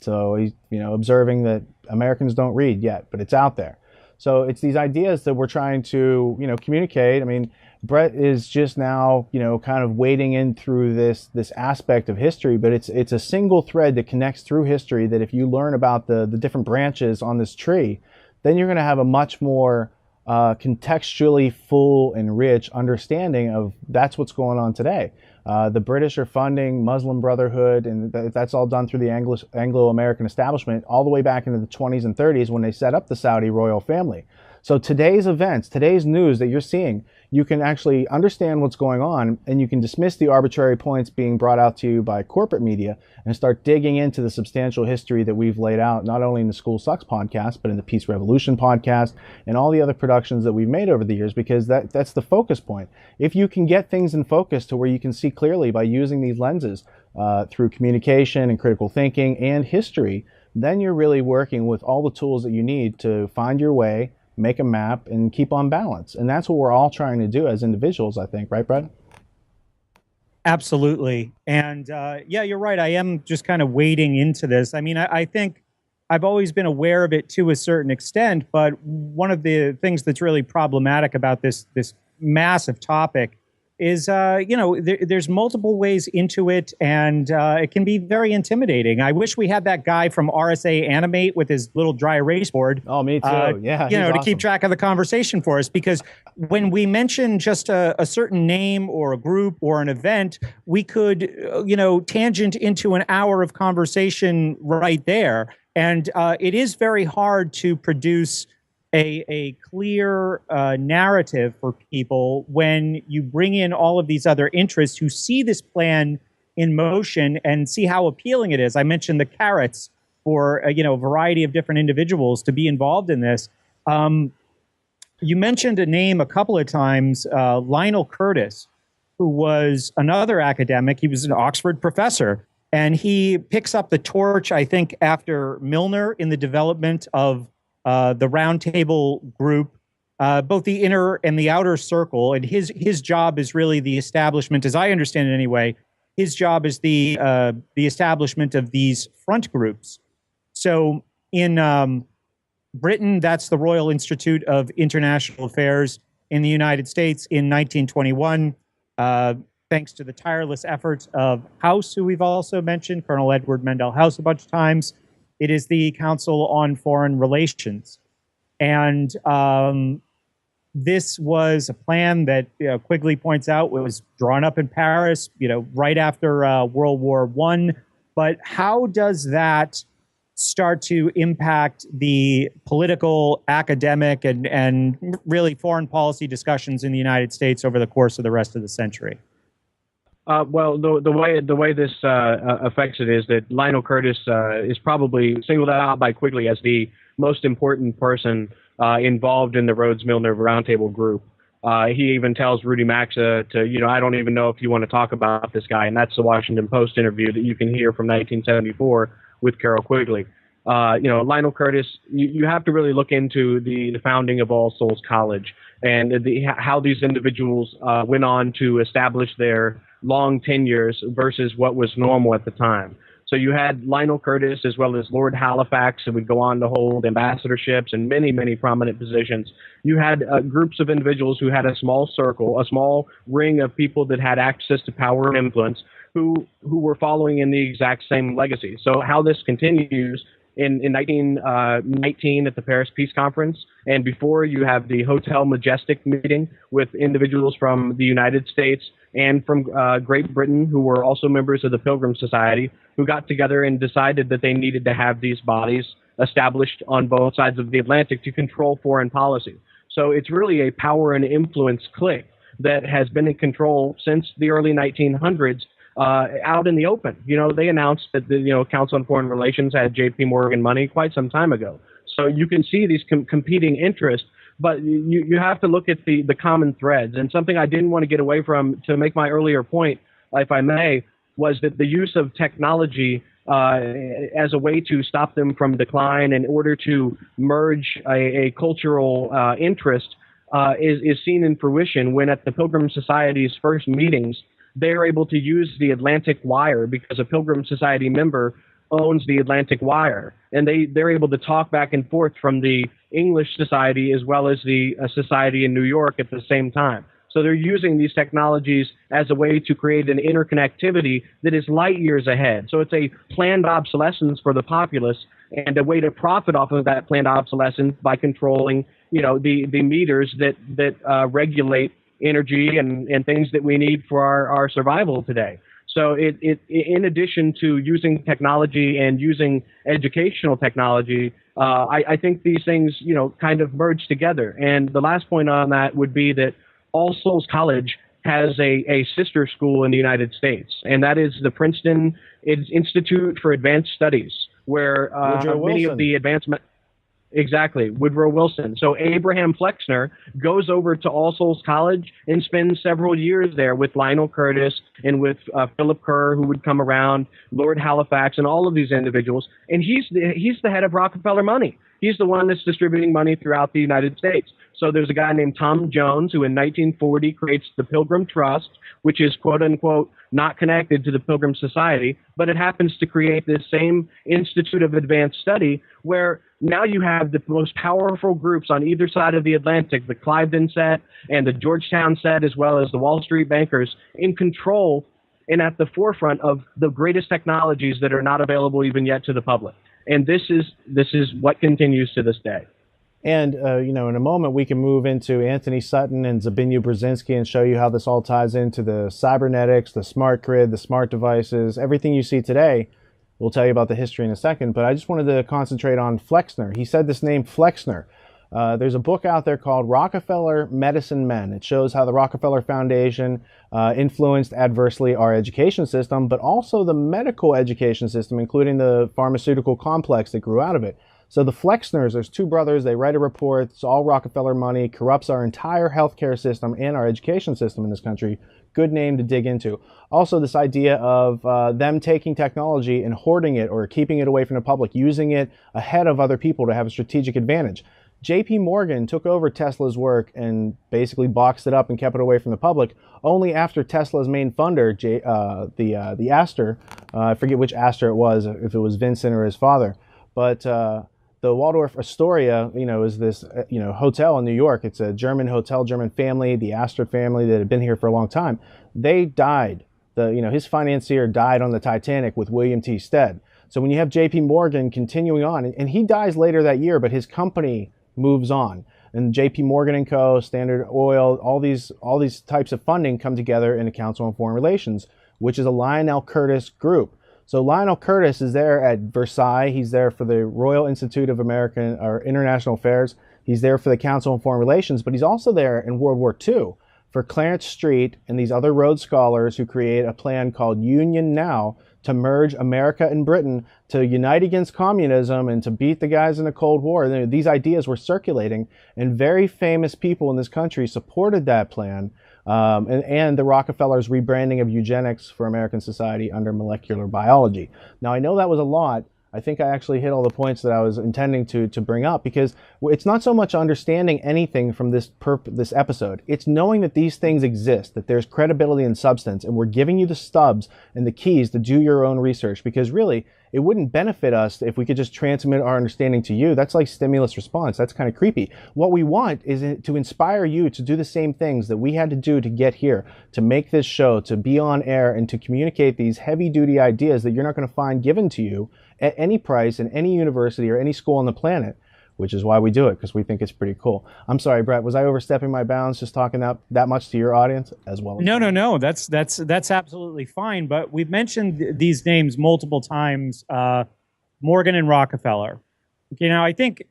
So he's, observing that Americans don't read yet, but it's out there. So it's these ideas that we're trying to, communicate. I mean, Brett is just now, kind of wading in through this aspect of history, but it's a single thread that connects through history that if you learn about the different branches on this tree, then you're going to have a much more contextually full and rich understanding of that's what's going on today. The British are funding Muslim Brotherhood, and that's all done through the Anglo-American establishment all the way back into the 20s and 30s when they set up the Saudi royal family. So today's events, today's news that you're seeing, you can actually understand what's going on, and you can dismiss the arbitrary points being brought out to you by corporate media and start digging into the substantial history that we've laid out, not only in the School Sucks podcast, but in the Peace Revolution podcast and all the other productions that we've made over the years, because that's the focus point. If you can get things in focus to where you can see clearly by using these lenses through communication and critical thinking and history, then you're really working with all the tools that you need to find your way, make a map, and keep on balance. And that's what we're all trying to do as individuals, I think. Right, Brett? Absolutely. And yeah, you're right. I am just kind of wading into this. I mean, I think I've always been aware of it to a certain extent, but one of the things that's really problematic about this massive topic is, there's multiple ways into it, and it can be very intimidating. I wish we had that guy from RSA Animate with his little dry erase board. Oh, me too. Yeah, to awesome. keep track of the conversation for us, because when we mention just a certain name or a group or an event, we could, tangent into an hour of conversation right there. And it is very hard to produce a clear narrative for people when you bring in all of these other interests who see this plan in motion and see how appealing it is. I mentioned the carrots for a variety of different individuals to be involved in this. You mentioned a name a couple of times, Lionel Curtis, who was another academic. He was an Oxford professor, and he picks up the torch, I think, after Milner in the development of the Roundtable group, both the inner and the outer circle. And his job is really the establishment, as I understand it anyway, his job is the establishment of these front groups. So in Britain, that's the Royal Institute of International Affairs. In the United States, in 1921, thanks to the tireless efforts of House, who we've also mentioned, Colonel Edward Mendell House a bunch of times, it is the Council on Foreign Relations. And this was a plan that Quigley points out was drawn up in Paris, right after World War I. But how does that start to impact the political, academic, and really foreign policy discussions in the United States over the course of the rest of the century? Well, the way this affects it is that Lionel Curtis is probably singled out by Quigley as the most important person involved in the Rhodes Milner Roundtable group. He even tells Rudy Maxa to, I don't even know if you want to talk about this guy, and that's the Washington Post interview that you can hear from 1974 with Carroll Quigley. Lionel Curtis, you have to really look into the founding of All Souls College and how these individuals went on to establish their long tenures versus what was normal at the time. So you had Lionel Curtis as well as Lord Halifax, who would go on to hold ambassadorships and many, many prominent positions. You had groups of individuals who had a small circle, a small ring of people that had access to power and influence who were following in the exact same legacy. So how this continues in 1919 at the Paris Peace Conference, and before you have the Hotel Majestic meeting with individuals from the United States and from Great Britain who were also members of the Pilgrim Society, who got together and decided that they needed to have these bodies established on both sides of the Atlantic to control foreign policy. So it's really a power and influence clique that has been in control since the early 1900s. Out in the open. They announced that the Council on Foreign Relations had J.P. Morgan money quite some time ago. So you can see these competing interests, but you have to look at the common threads. And something I didn't want to get away from to make my earlier point, if I may, was that the use of technology as a way to stop them from decline in order to merge a cultural interest is seen in fruition when at the Pilgrim Society's first meetings, they're able to use the Atlantic Wire because a Pilgrim Society member owns the Atlantic Wire. And they're able to talk back and forth from the English Society as well as the Society in New York at the same time. So they're using these technologies as a way to create an interconnectivity that is light years ahead. So it's a planned obsolescence for the populace and a way to profit off of that planned obsolescence by controlling, the meters that regulate energy and things that we need for our survival today. So it in addition to using technology and using educational technology, I think these things, kind of merge together. And the last point on that would be that All Souls College has a sister school in the United States, and that is the Princeton Institute for Advanced Studies, where many of the advancement. Exactly, Woodrow Wilson. So Abraham Flexner goes over to All Souls College and spends several years there with Lionel Curtis and with Philip Kerr, who would come around, Lord Halifax, and all of these individuals. And he's the head of Rockefeller money. He's the one that's distributing money throughout the United States. So there's a guy named Tom Jones who in 1940 creates the Pilgrim Trust, which is quote unquote not connected to the Pilgrim Society, but it happens to create this same Institute of Advanced Study where now you have the most powerful groups on either side of the Atlantic, the Cliveden set and the Georgetown set, as well as the Wall Street bankers, in control and at the forefront of the greatest technologies that are not available even yet to the public. And this is what continues to this day. And, in a moment, we can move into Anthony Sutton and Zbigniew Brzezinski and show you how this all ties into the cybernetics, the smart grid, the smart devices, everything you see today. We'll tell you about the history in a second, but I just wanted to concentrate on Flexner. He said this name, Flexner. There's a book out there called Rockefeller Medicine Men. It shows how the Rockefeller Foundation influenced adversely our education system, but also the medical education system, including the pharmaceutical complex that grew out of it. So the Flexners, there's two brothers, they write a report, it's all Rockefeller money, corrupts our entire healthcare system and our education system in this country. Good name to dig into. Also this idea of them taking technology and hoarding it or keeping it away from the public, using it ahead of other people to have a strategic advantage. J.P. Morgan took over Tesla's work and basically boxed it up and kept it away from the public only after Tesla's main funder, the Astor, I forget which Astor it was, if it was Vincent or his father, but the Waldorf Astoria, is this, hotel in New York. It's a German hotel, German family, the Astor family that had been here for a long time. They died. His financier died on the Titanic with William T. Stead. So when you have J.P. Morgan continuing on, and he dies later that year, but his company moves on. and J.P. Morgan and Co., Standard Oil, all these types of funding come together in the Council on Foreign Relations, which is a Lionel Curtis group. So Lionel Curtis is there at Versailles. He's there for the Royal Institute of American or International Affairs. He's there for the Council on Foreign Relations, but he's also there in World War II for Clarence Street and these other Rhodes scholars who create a plan called Union Now to merge America and Britain, to unite against communism and to beat the guys in the Cold War. These ideas were circulating, and very famous people in this country supported that plan. And the Rockefellers' rebranding of eugenics for American society under molecular biology. Now, I know that was a lot. I think I actually hit all the points that I was intending to bring up, because it's not so much understanding anything from this episode. It's knowing that these things exist, that there's credibility and substance, and we're giving you the stubs and the keys to do your own research, because really, it wouldn't benefit us if we could just transmit our understanding to you. That's like stimulus response. That's kind of creepy. What we want is to inspire you to do the same things that we had to do to get here, to make this show, to be on air, and to communicate these heavy-duty ideas that you're not going to find given to you at any price in any university or any school on the planet, which is why we do it, because we think it's pretty cool. I'm sorry, Brett, was I overstepping my bounds just talking that much to your audience as well? No. That's absolutely fine. But we've mentioned these names multiple times, Morgan and Rockefeller. You know, I think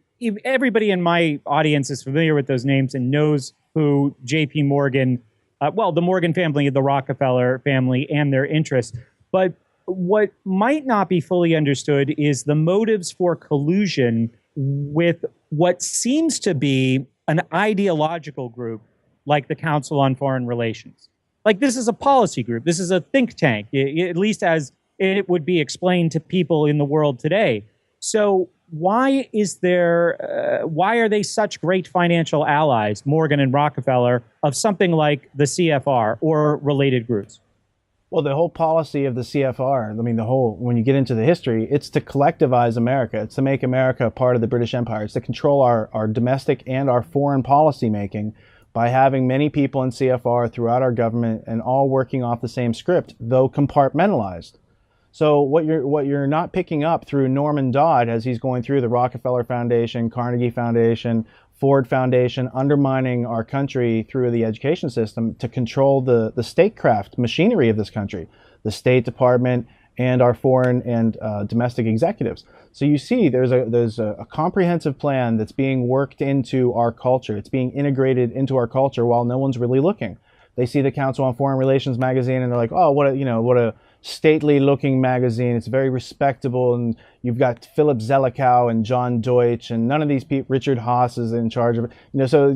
everybody in my audience is familiar with those names and knows who J.P. Morgan, the Morgan family, the Rockefeller family, and their interests. But what might not be fully understood is the motives for collusion with what seems to be an ideological group like the Council on Foreign Relations. Like, this is a policy group. This is a think tank, at least as it would be explained to people in the world today. So why are they such great financial allies, Morgan and Rockefeller, of something like the CFR or related groups? Well, the whole policy of the CFR, when you get into the history, it's to collectivize America. It's to make America a part of the British Empire. It's to control our domestic and our foreign policy making by having many people in CFR throughout our government and all working off the same script, though compartmentalized. So what you're not picking up through Norman Dodd as he's going through the Rockefeller Foundation, Carnegie Foundation, Ford Foundation, undermining our country through the education system to control the statecraft machinery of this country, the State Department and our foreign and domestic executives. So you see there's a comprehensive plan that's being worked into our culture. It's being integrated into our culture while no one's really looking. They see the Council on Foreign Relations magazine and they're like, oh, what a stately looking magazine. It's very respectable, and you've got Philip Zelikow and John Deutsch, and none of these people, Richard Haas is in charge of it. So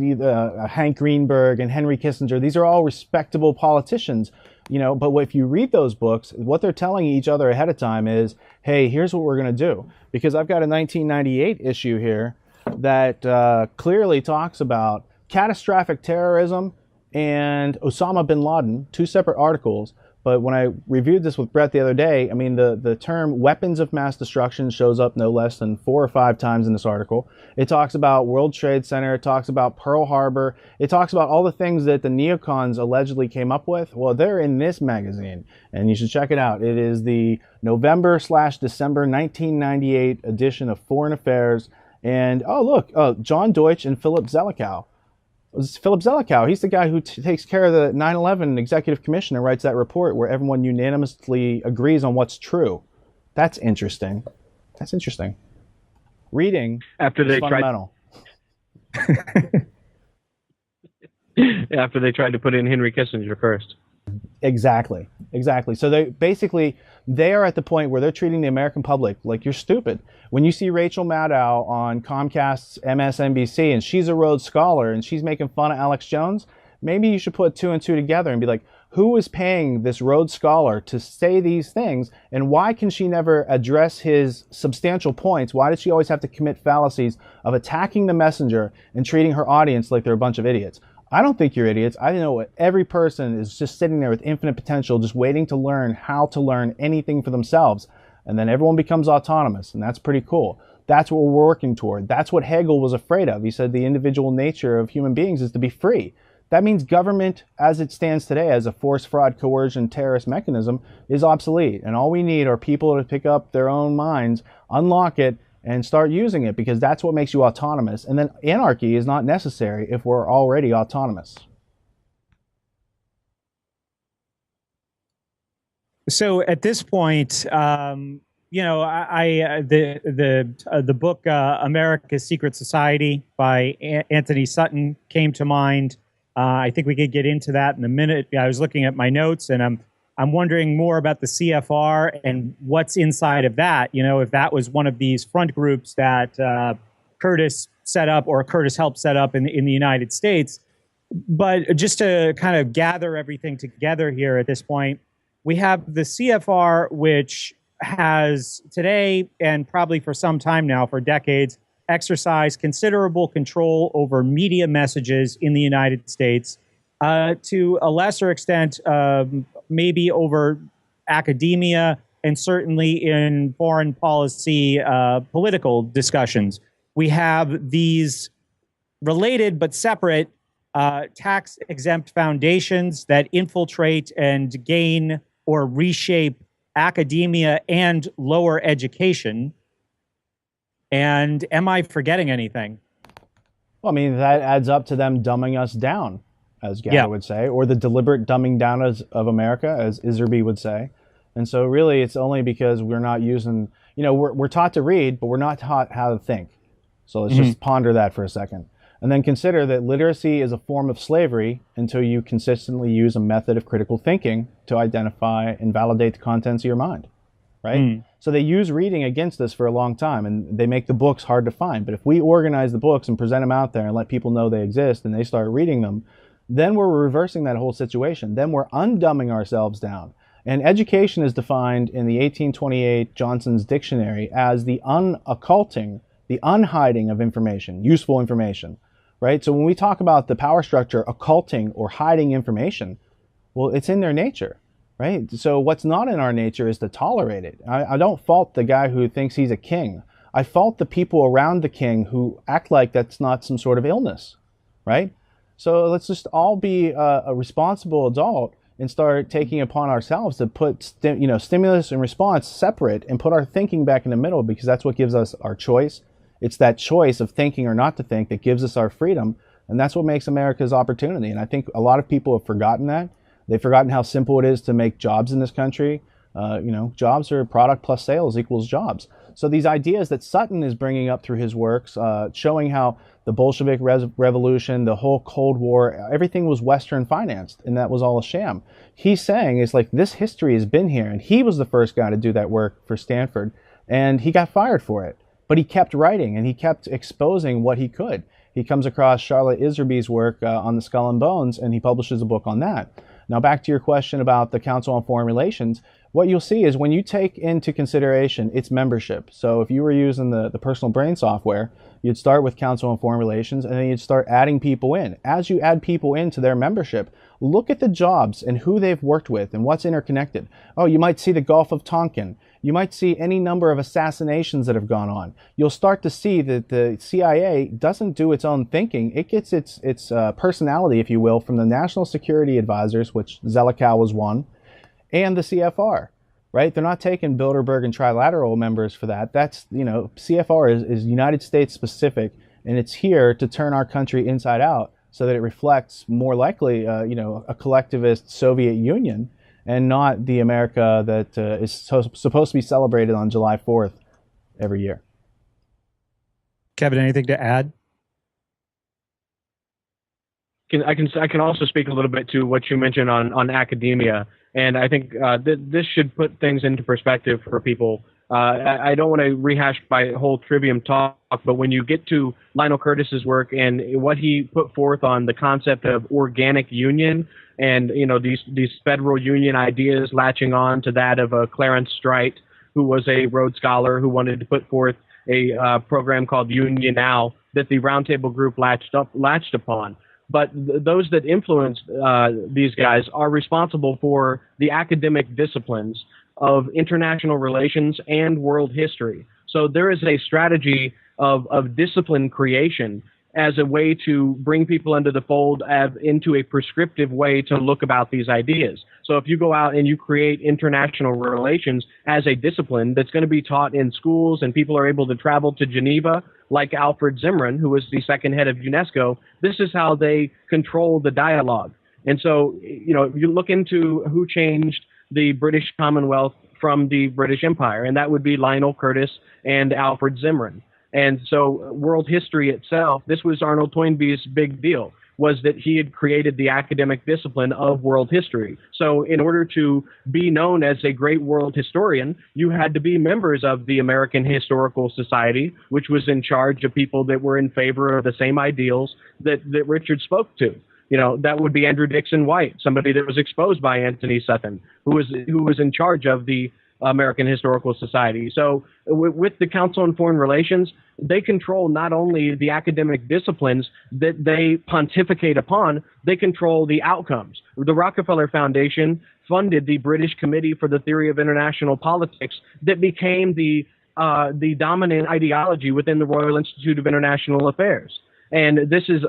Hank Greenberg and Henry Kissinger, these are all respectable politicians, but if you read those books, what they're telling each other ahead of time is, hey, here's what we're going to do. Because I've got a 1998 issue here that clearly talks about catastrophic terrorism and Osama bin Laden, two separate articles. But when I reviewed this with Brett the other day, the term weapons of mass destruction shows up no less than 4 or 5 times in this article. It talks about World Trade Center. It talks about Pearl Harbor. It talks about all the things that the neocons allegedly came up with. Well, they're in this magazine, and you should check it out. It is the November/December 1998 edition of Foreign Affairs. And, John Deutsch and Philip Zelikow. Philip Zelikow, he's the guy who takes care of the 9/11 Executive Commission and writes that report where everyone unanimously agrees on what's true. That's interesting. Reading is fundamental. After they tried to put in Henry Kissinger first. Exactly. So they are at the point where they're treating the American public like you're stupid. When you see Rachel Maddow on Comcast's MSNBC and she's a Rhodes Scholar and she's making fun of Alex Jones, maybe you should put 2 and 2 together and be like, who is paying this Rhodes Scholar to say these things, and why can she never address his substantial points? Why does she always have to commit fallacies of attacking the messenger and treating her audience like they're a bunch of idiots? I don't think you're idiots. I know every person is just sitting there with infinite potential, just waiting to learn how to learn anything for themselves. And then everyone becomes autonomous, and that's pretty cool. That's what we're working toward. That's what Hegel was afraid of. He said the individual nature of human beings is to be free. That means government, as it stands today, as a force, fraud, coercion, terrorist mechanism, is obsolete. And all we need are people to pick up their own minds, unlock it, and start using it, because that's what makes you autonomous. And then anarchy is not necessary if we're already autonomous. So at this point, the book America's Secret Society by Anthony Sutton came to mind. I think we could get into that in a minute. I was looking at my notes, and I'm wondering more about the CFR and what's inside of that. If that was one of these front groups that Curtis set up or Curtis helped set up in the United States. But just to kind of gather everything together here at this point, we have the CFR, which has today and probably for some time now, for decades, exercised considerable control over media messages in the United States, to a lesser extent, maybe over academia, and certainly in foreign policy, political discussions. We have these related but separate tax-exempt foundations that infiltrate and gain or reshape academia and lower education. And am I forgetting anything? Well, I mean, that adds up to them dumbing us down, as Gatto would say, or the deliberate dumbing down of America, as Iserby would say. And so really, it's only because we're not using, we're taught to read, but we're not taught how to think. So let's just ponder that for a second. And then consider that literacy is a form of slavery until you consistently use a method of critical thinking to identify and validate the contents of your mind, right? So they use reading against us for a long time, and they make the books hard to find. But if we organize the books and present them out there and let people know they exist and they start reading them, then we're reversing that whole situation. Then we're undumbing ourselves down. And education is defined in the 1828 Johnson's Dictionary as the unocculting, the unhiding of information, useful information. Right? So when we talk about the power structure occulting or hiding information, well, it's in their nature, right? So what's not in our nature is to tolerate it. I don't fault the guy who thinks he's a king. I fault the people around the king who act like that's not some sort of illness, right? So let's just all be a responsible adult and start taking upon ourselves to put stimulus and response separate and put our thinking back in the middle, because that's what gives us our choice. It's that choice of thinking or not to think that gives us our freedom, and that's what makes America's opportunity. And I think a lot of people have forgotten that. They've forgotten how simple it is to make jobs in this country. Jobs are product plus sales equals jobs. So these ideas that Sutton is bringing up through his works, showing how the Bolshevik Revolution, the whole Cold War, everything was Western financed, and that was all a sham. He's saying it's like this history has been here, and he was the first guy to do that work for Stanford, and he got fired for it. But he kept writing, and he kept exposing what he could. He comes across Charlotte Iserby's work on the Skull and Bones, and he publishes a book on that. Now, back to your question about the Council on Foreign Relations, what you'll see is when you take into consideration its membership. So if you were using the personal brain software, you'd start with Council on Foreign Relations, and then you'd start adding people in. As you add people into their membership, look at the jobs and who they've worked with and what's interconnected. Oh, you might see the Gulf of Tonkin. You might see any number of assassinations that have gone on. You'll start to see that the CIA doesn't do its own thinking. It gets its personality, if you will, from the National Security Advisors, which Zelikow was one, and the CFR, right? They're not taking Bilderberg and Trilateral members for that. That's, CFR is United States specific, and it's here to turn our country inside out so that it reflects more likely, a collectivist Soviet Union, and not the America that is supposed to be celebrated on July 4th every year. Kevin, anything to add? I can also speak a little bit to what you mentioned on academia, and I think this should put things into perspective for people. I don't want to rehash my whole trivium talk, but when you get to Lionel Curtis's work and what he put forth on the concept of organic union, and these federal union ideas latching on to that of Clarence Strite, who was a Rhodes Scholar who wanted to put forth a program called Union Now that the Roundtable Group latched upon. But those that influenced these guys are responsible for the academic disciplines of international relations and world history. So there is a strategy of discipline creation as a way to bring people into the fold, into a prescriptive way to look about these ideas. So if you go out and you create international relations as a discipline that's going to be taught in schools, and people are able to travel to Geneva, like Alfred Zimmermann, who was the second head of UNESCO, this is how they control the dialogue. And so, if you look into who changed the British Commonwealth from the British Empire, and that would be Lionel Curtis and Alfred Zimmermann. And so world history itself, this was Arnold Toynbee's big deal, was that he had created the academic discipline of world history. So in order to be known as a great world historian, you had to be members of the American Historical Society, which was in charge of people that were in favor of the same ideals that Richard spoke to. That would be Andrew Dixon White, somebody that was exposed by Anthony Sutton, who was in charge of the American Historical Society. So with the Council on Foreign Relations, they control not only the academic disciplines that they pontificate upon, they control the outcomes. The Rockefeller Foundation funded the British Committee for the Theory of International Politics that became the dominant ideology within the Royal Institute of International Affairs. And this is,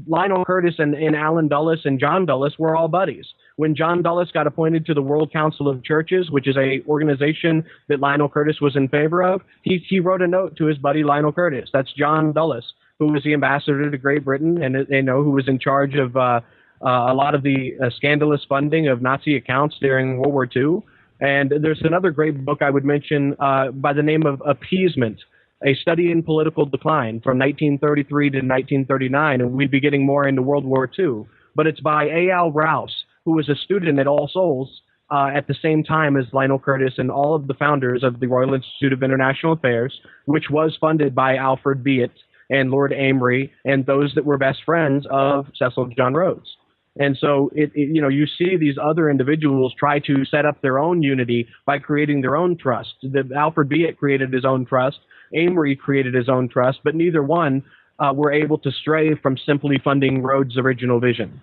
Lionel Curtis and Alan Dulles and John Dulles were all buddies. When John Dulles got appointed to the World Council of Churches, which is a organization that Lionel Curtis was in favor of, he wrote a note to his buddy Lionel Curtis. That's John Dulles, who was the ambassador to Great Britain, and who was in charge of a lot of the scandalous funding of Nazi accounts during World War II. And there's another great book I would mention by the name of Appeasement, A Study in Political Decline from 1933 to 1939, and we'd be getting more into World War II. But it's by A.L. Rouse, who was a student at All Souls at the same time as Lionel Curtis and all of the founders of the Royal Institute of International Affairs, which was funded by Alfred Beate and Lord Amory and those that were best friends of Cecil John Rhodes. And so, you see these other individuals try to set up their own unity by creating their own trust. Alfred Beate created his own trust. Amory created his own trust, but neither one were able to stray from simply funding Rhodes' original vision.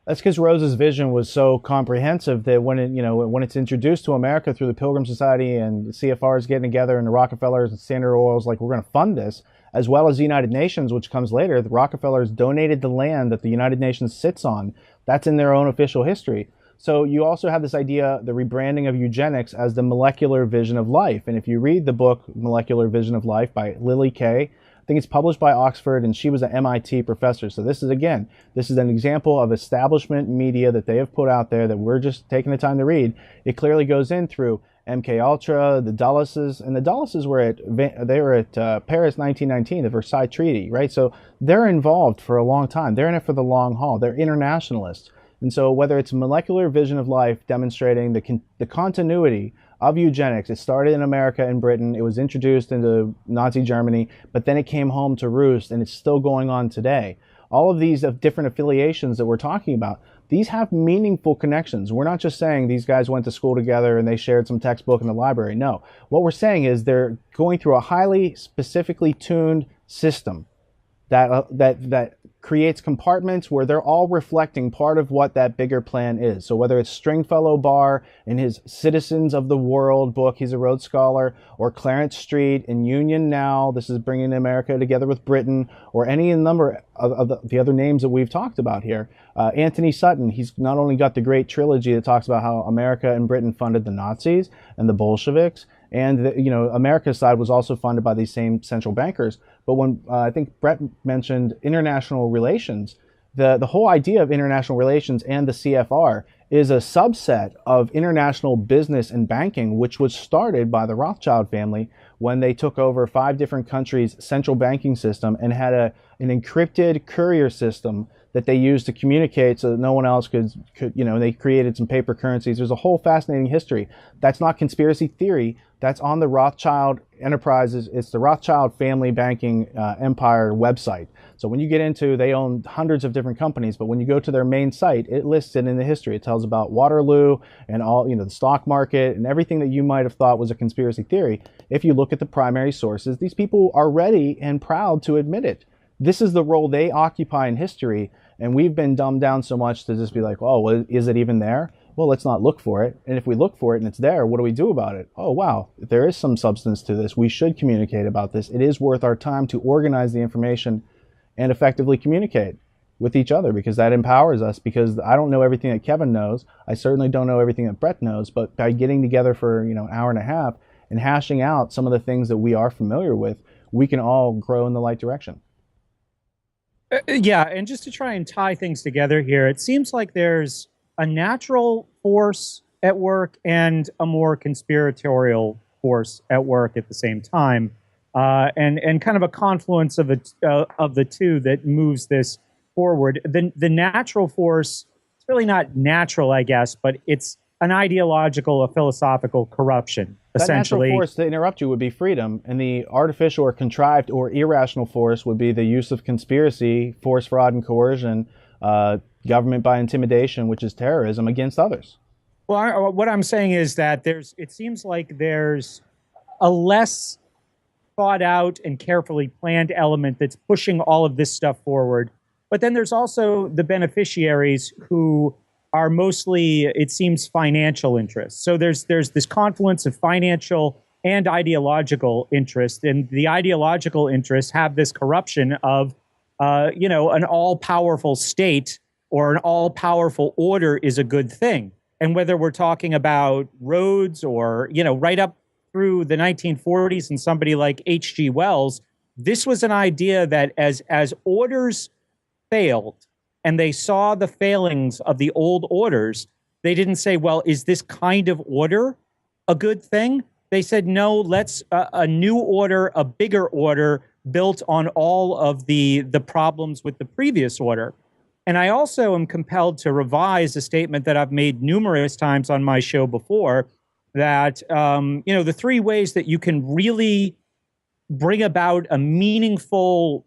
That's because Rhodes's vision was so comprehensive that when it's introduced to America through the Pilgrim Society and the CFRs getting together and the Rockefellers and Standard Oil's like, we're going to fund this, as well as the United Nations, which comes later. The Rockefellers donated the land that the United Nations sits on. That's in their own official history. So you also have this idea, the rebranding of eugenics as the molecular vision of life. And if you read the book Molecular Vision of Life by Lily Kay, I think it's published by Oxford, and she was an MIT professor. So this is an example of establishment media that they have put out there that we're just taking the time to read. It clearly goes in through MK Ultra, the Dulleses, and the Dulleses were at Paris 1919, the Versailles Treaty, right? So they're involved for a long time. They're in it for the long haul. They're internationalists. And so whether it's molecular vision of life demonstrating the continuity of eugenics, it started in America and Britain, it was introduced into Nazi Germany, but then it came home to roost, and it's still going on today. All of these different affiliations that we're talking about, these have meaningful connections. We're not just saying these guys went to school together and they shared some textbook in the library. No, what we're saying is they're going through a highly specifically tuned system that creates compartments where they're all reflecting part of what that bigger plan is. So whether it's Stringfellow Barr in his Citizens of the World book, he's a Rhodes Scholar, or Clarence Street in Union Now, this is bringing America together with Britain, or any number of the other names that we've talked about here. Anthony Sutton, he's not only got the great trilogy that talks about how America and Britain funded the Nazis and the Bolsheviks, and America's side was also funded by these same central bankers. But when I think Brett mentioned international relations, the whole idea of international relations and the CFR is a subset of international business and banking, which was started by the Rothschild family when they took over 5 different countries' central banking system and had an encrypted courier system that they used to communicate so that no one else could they created some paper currencies. There's a whole fascinating history. That's not conspiracy theory. That's on the Rothschild Enterprises. It's the Rothschild Family Banking Empire website. So when you get into, they own hundreds of different companies, but when you go to their main site, it lists it in the history. It tells about Waterloo and all, the stock market and everything that you might have thought was a conspiracy theory. If you look at the primary sources, these people are ready and proud to admit it. This is the role they occupy in history, and we've been dumbed down so much to just be like, oh, well, is it even there? well, let's not look for it. And if we look for it and it's there, what do we do about it? Oh, wow, there is some substance to this. We should communicate about this. It is worth our time to organize the information and effectively communicate with each other, because that empowers us. Because I don't know everything that Kevin knows. I certainly don't know everything that Brett knows. But by getting together for an hour and a half and hashing out some of the things that we are familiar with, we can all grow in the right direction. Yeah, and just to try and tie things together here, it seems like there's a natural force at work and a more conspiratorial force at work at the same time, and kind of a confluence of the two that moves this forward. The natural force, it's really not natural, I guess, but it's an ideological, a philosophical corruption, essentially. That natural force, to interrupt you, would be freedom, and the artificial or contrived or irrational force would be the use of conspiracy, force, fraud, and coercion, government by intimidation, which is terrorism against others. Well, what I'm saying is that it seems like there's a less thought out and carefully planned element that's pushing all of this stuff forward. But then there's also the beneficiaries who are mostly, it seems, financial interests. So there's this confluence of financial and ideological interest, and the ideological interests have this corruption of, an all-powerful state or an all-powerful order is a good thing. And whether we're talking about Rhodes or, right up through the 1940s and somebody like H.G. Wells, this was an idea that as orders failed, and they saw the failings of the old orders, they didn't say, well, is this kind of order a good thing? They said, no, let's a new order, a bigger order built on all of the problems with the previous order. And I also am compelled to revise a statement that I've made numerous times on my show before, that, the three ways that you can really bring about a meaningful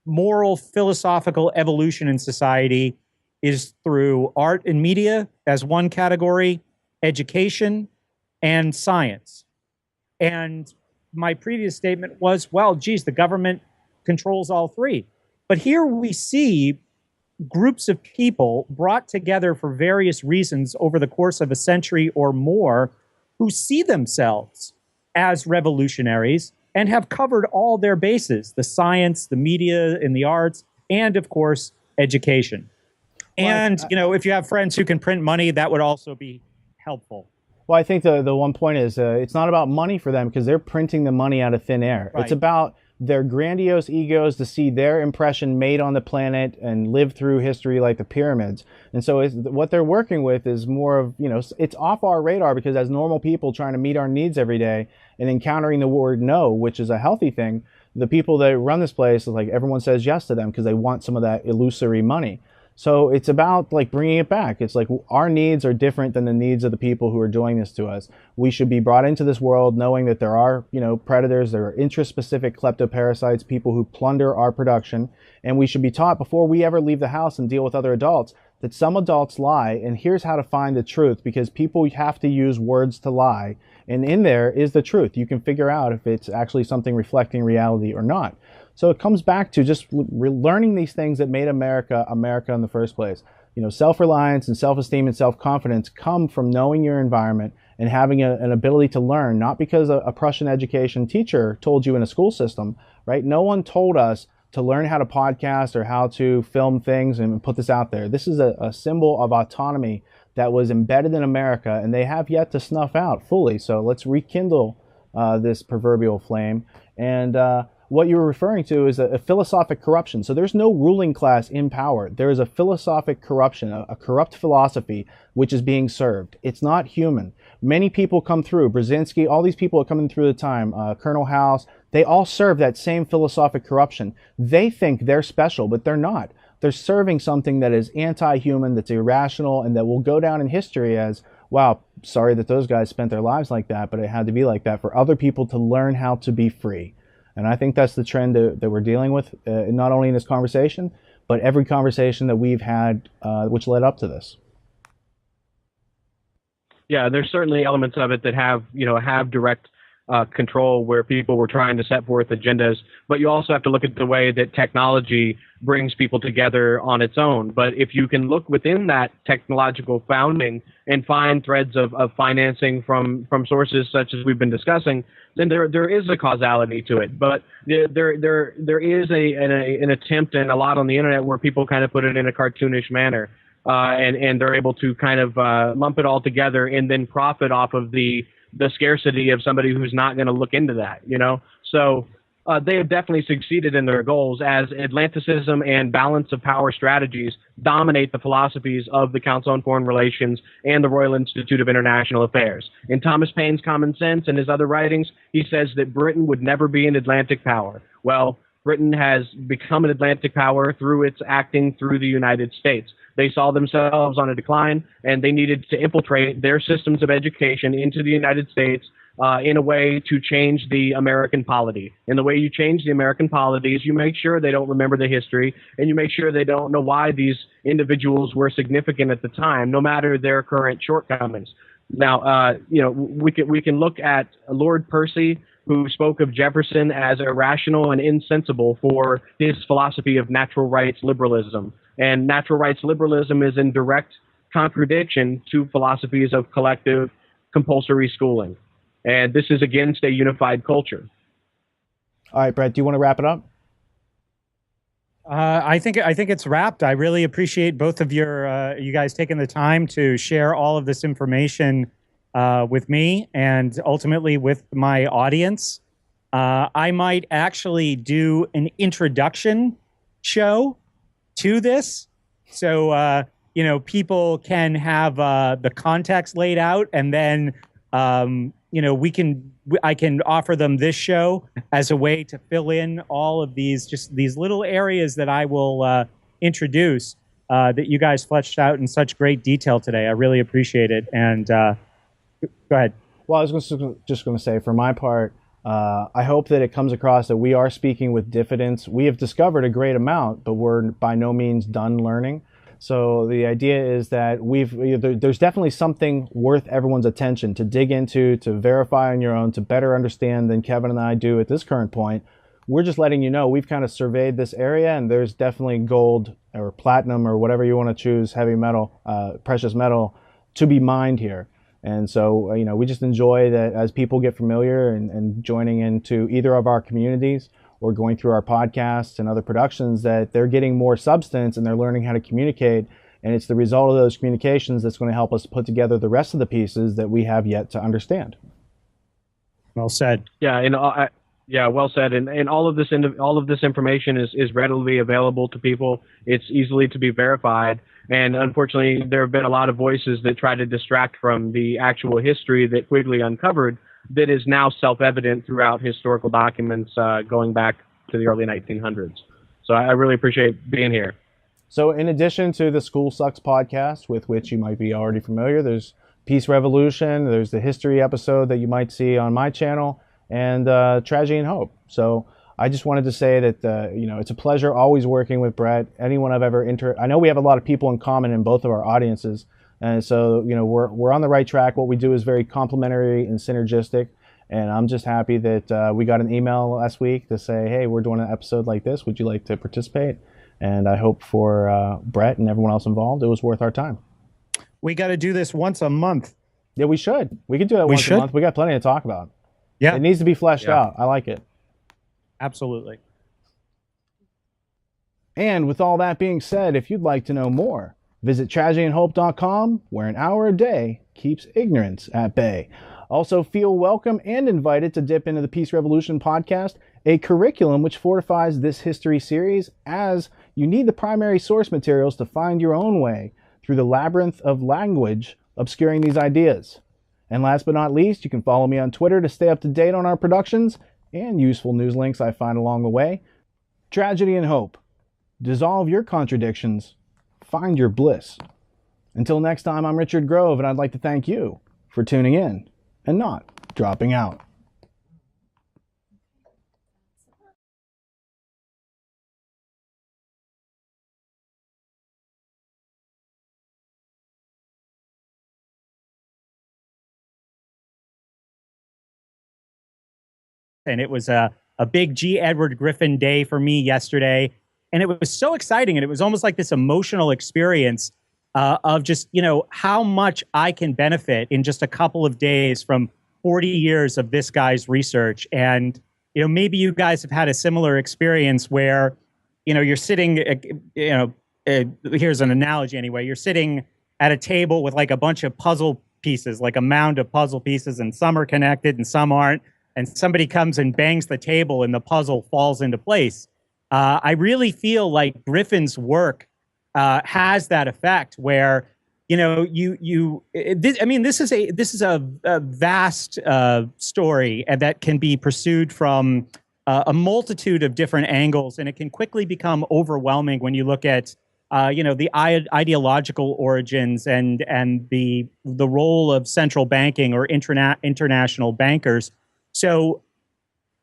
moral, philosophical evolution in society is through art and media as one category, education, and science. And my previous statement was, well, geez, the government controls all three. But here we see groups of people brought together for various reasons over the course of a century or more who see themselves as revolutionaries and have covered all their bases, the science, the media, and the arts, and, of course, education. And, if you have friends who can print money, that would also be helpful. Well, I think the one point is it's not about money for them, because they're printing the money out of thin air. Right. It's about their grandiose egos to see their impression made on the planet and live through history like the pyramids. And so what they're working with is more of, it's off our radar, because as normal people trying to meet our needs every day and encountering the word no, which is a healthy thing, the people that run this place, is like everyone says yes to them because they want some of that illusory money. So it's about bringing it back. It's like our needs are different than the needs of the people who are doing this to us. We should be brought into this world knowing that there are, predators, there are interest-specific kleptoparasites, people who plunder our production, and we should be taught before we ever leave the house and deal with other adults that some adults lie, and here's how to find the truth, because people have to use words to lie, and in there is the truth. You can figure out if it's actually something reflecting reality or not. So it comes back to just learning these things that made America America in the first place. Self-reliance and self-esteem and self-confidence come from knowing your environment and having an ability to learn, not because a Prussian education teacher told you in a school system, right? No one told us to learn how to podcast or how to film things and put this out there. This is a symbol of autonomy that was embedded in America, and they have yet to snuff out fully. So let's rekindle this proverbial flame. And what you were referring to is a philosophic corruption. So there's no ruling class in power. There is a philosophic corruption, a corrupt philosophy, which is being served. It's not human. Many people come through, Brzezinski, all these people are coming through the time, Colonel House, they all serve that same philosophic corruption. They think they're special, but they're not. They're serving something that is anti-human, that's irrational, and that will go down in history as, wow, sorry that those guys spent their lives like that, but it had to be like that for other people to learn how to be free. And I think that's the trend that we're dealing with, not only in this conversation, but every conversation that we've had which led up to this. Yeah, there's certainly elements of it that have direct control, where people were trying to set forth agendas. But you also have to look at the way that technology brings people together on its own. But if you can look within that technological founding and find threads of financing from sources such as we've been discussing, then there is a causality to it. But there is an attempt, and a lot on the internet, where people kind of put it in a cartoonish manner, and they're able to kind of lump it all together and then profit off of the scarcity of somebody who's not going to look into that, you know? So they have definitely succeeded in their goals, as Atlanticism and balance of power strategies dominate the philosophies of the Council on Foreign Relations and the Royal Institute of International Affairs. In Thomas Paine's Common Sense and his other writings, he says that Britain would never be an Atlantic power. Well, Britain has become an Atlantic power through its acting through the United States. They saw themselves on a decline, and they needed to infiltrate their systems of education into the United States in a way to change the American polity. And the way you change the American polity is you make sure they don't remember the history, and you make sure they don't know why these individuals were significant at the time, no matter their current shortcomings. Now, we can look at Lord Percy, who spoke of Jefferson as irrational and insensible for his philosophy of natural rights liberalism. And natural rights liberalism is in direct contradiction to philosophies of collective compulsory schooling. And this is against a unified culture. All right, Brett, do you want to wrap it up? I think it's wrapped. I really appreciate both of you guys taking the time to share all of this information with me and ultimately with my audience. I might actually do an introduction show to this, so people can have the context laid out, and then I can offer them this show as a way to fill in all of these little areas that I will introduce that you guys fleshed out in such great detail today. I really appreciate it. And go ahead. Well, I was just going to say, for my part, I hope that it comes across that we are speaking with diffidence. We have discovered a great amount, but we're by no means done learning. So the idea is that there's definitely something worth everyone's attention to dig into, to verify on your own, to better understand than Kevin and I do at this current point. We're just letting you know we've kind of surveyed this area, and there's definitely gold or platinum or whatever you want to choose, heavy metal, precious metal, to be mined here. And so, we just enjoy that as people get familiar and joining into either of our communities or going through our podcasts and other productions, that they're getting more substance and they're learning how to communicate. And it's the result of those communications that's going to help us put together the rest of the pieces that we have yet to understand. Well said. Yeah, well said. And all of this information is readily available to people. It's easily to be verified. And unfortunately, there have been a lot of voices that try to distract from the actual history that Quigley uncovered that is now self-evident throughout historical documents going back to the early 1900s. So I really appreciate being here. So in addition to the School Sucks podcast, with which you might be already familiar, there's Peace Revolution, there's the history episode that you might see on my channel, and Tragedy and Hope. So I just wanted to say that it's a pleasure always working with Brett. Anyone I've ever I know we have a lot of people in common in both of our audiences, and so we're on the right track. What we do is very complementary and synergistic, and I'm just happy that we got an email last week to say, hey, we're doing an episode like this. Would you like to participate? And I hope for Brett and everyone else involved, it was worth our time. We got to do this once a month. Yeah, we should. We could do it once a month. We got plenty to talk about. Yeah, it needs to be fleshed out. I like it. Absolutely. And with all that being said, if you'd like to know more, visit tragedyandhope.com, where an hour a day keeps ignorance at bay. Also, feel welcome and invited to dip into the Peace Revolution podcast, a curriculum which fortifies this history series, as you need the primary source materials to find your own way through the labyrinth of language obscuring these ideas. And last but not least, you can follow me on Twitter to stay up to date on our productions and useful news links I find along the way. Tragedy and Hope. Dissolve your contradictions. Find your bliss. Until next time, I'm Richard Grove, and I'd like to thank you for tuning in and not dropping out. And it was a big G. Edward Griffin day for me yesterday. And it was so exciting. And it was almost like this emotional experience of just, how much I can benefit in just a couple of days from 40 years of this guy's research. And, maybe you guys have had a similar experience where, you're sitting, here's an analogy anyway, you're sitting at a table with like a bunch of puzzle pieces, like a mound of puzzle pieces, and some are connected and some aren't. And somebody comes and bangs the table and the puzzle falls into place. I really feel like Griffin's work has that effect where, this is a vast story that can be pursued from a multitude of different angles, and it can quickly become overwhelming when you look at the ideological origins and the role of central banking or international bankers. So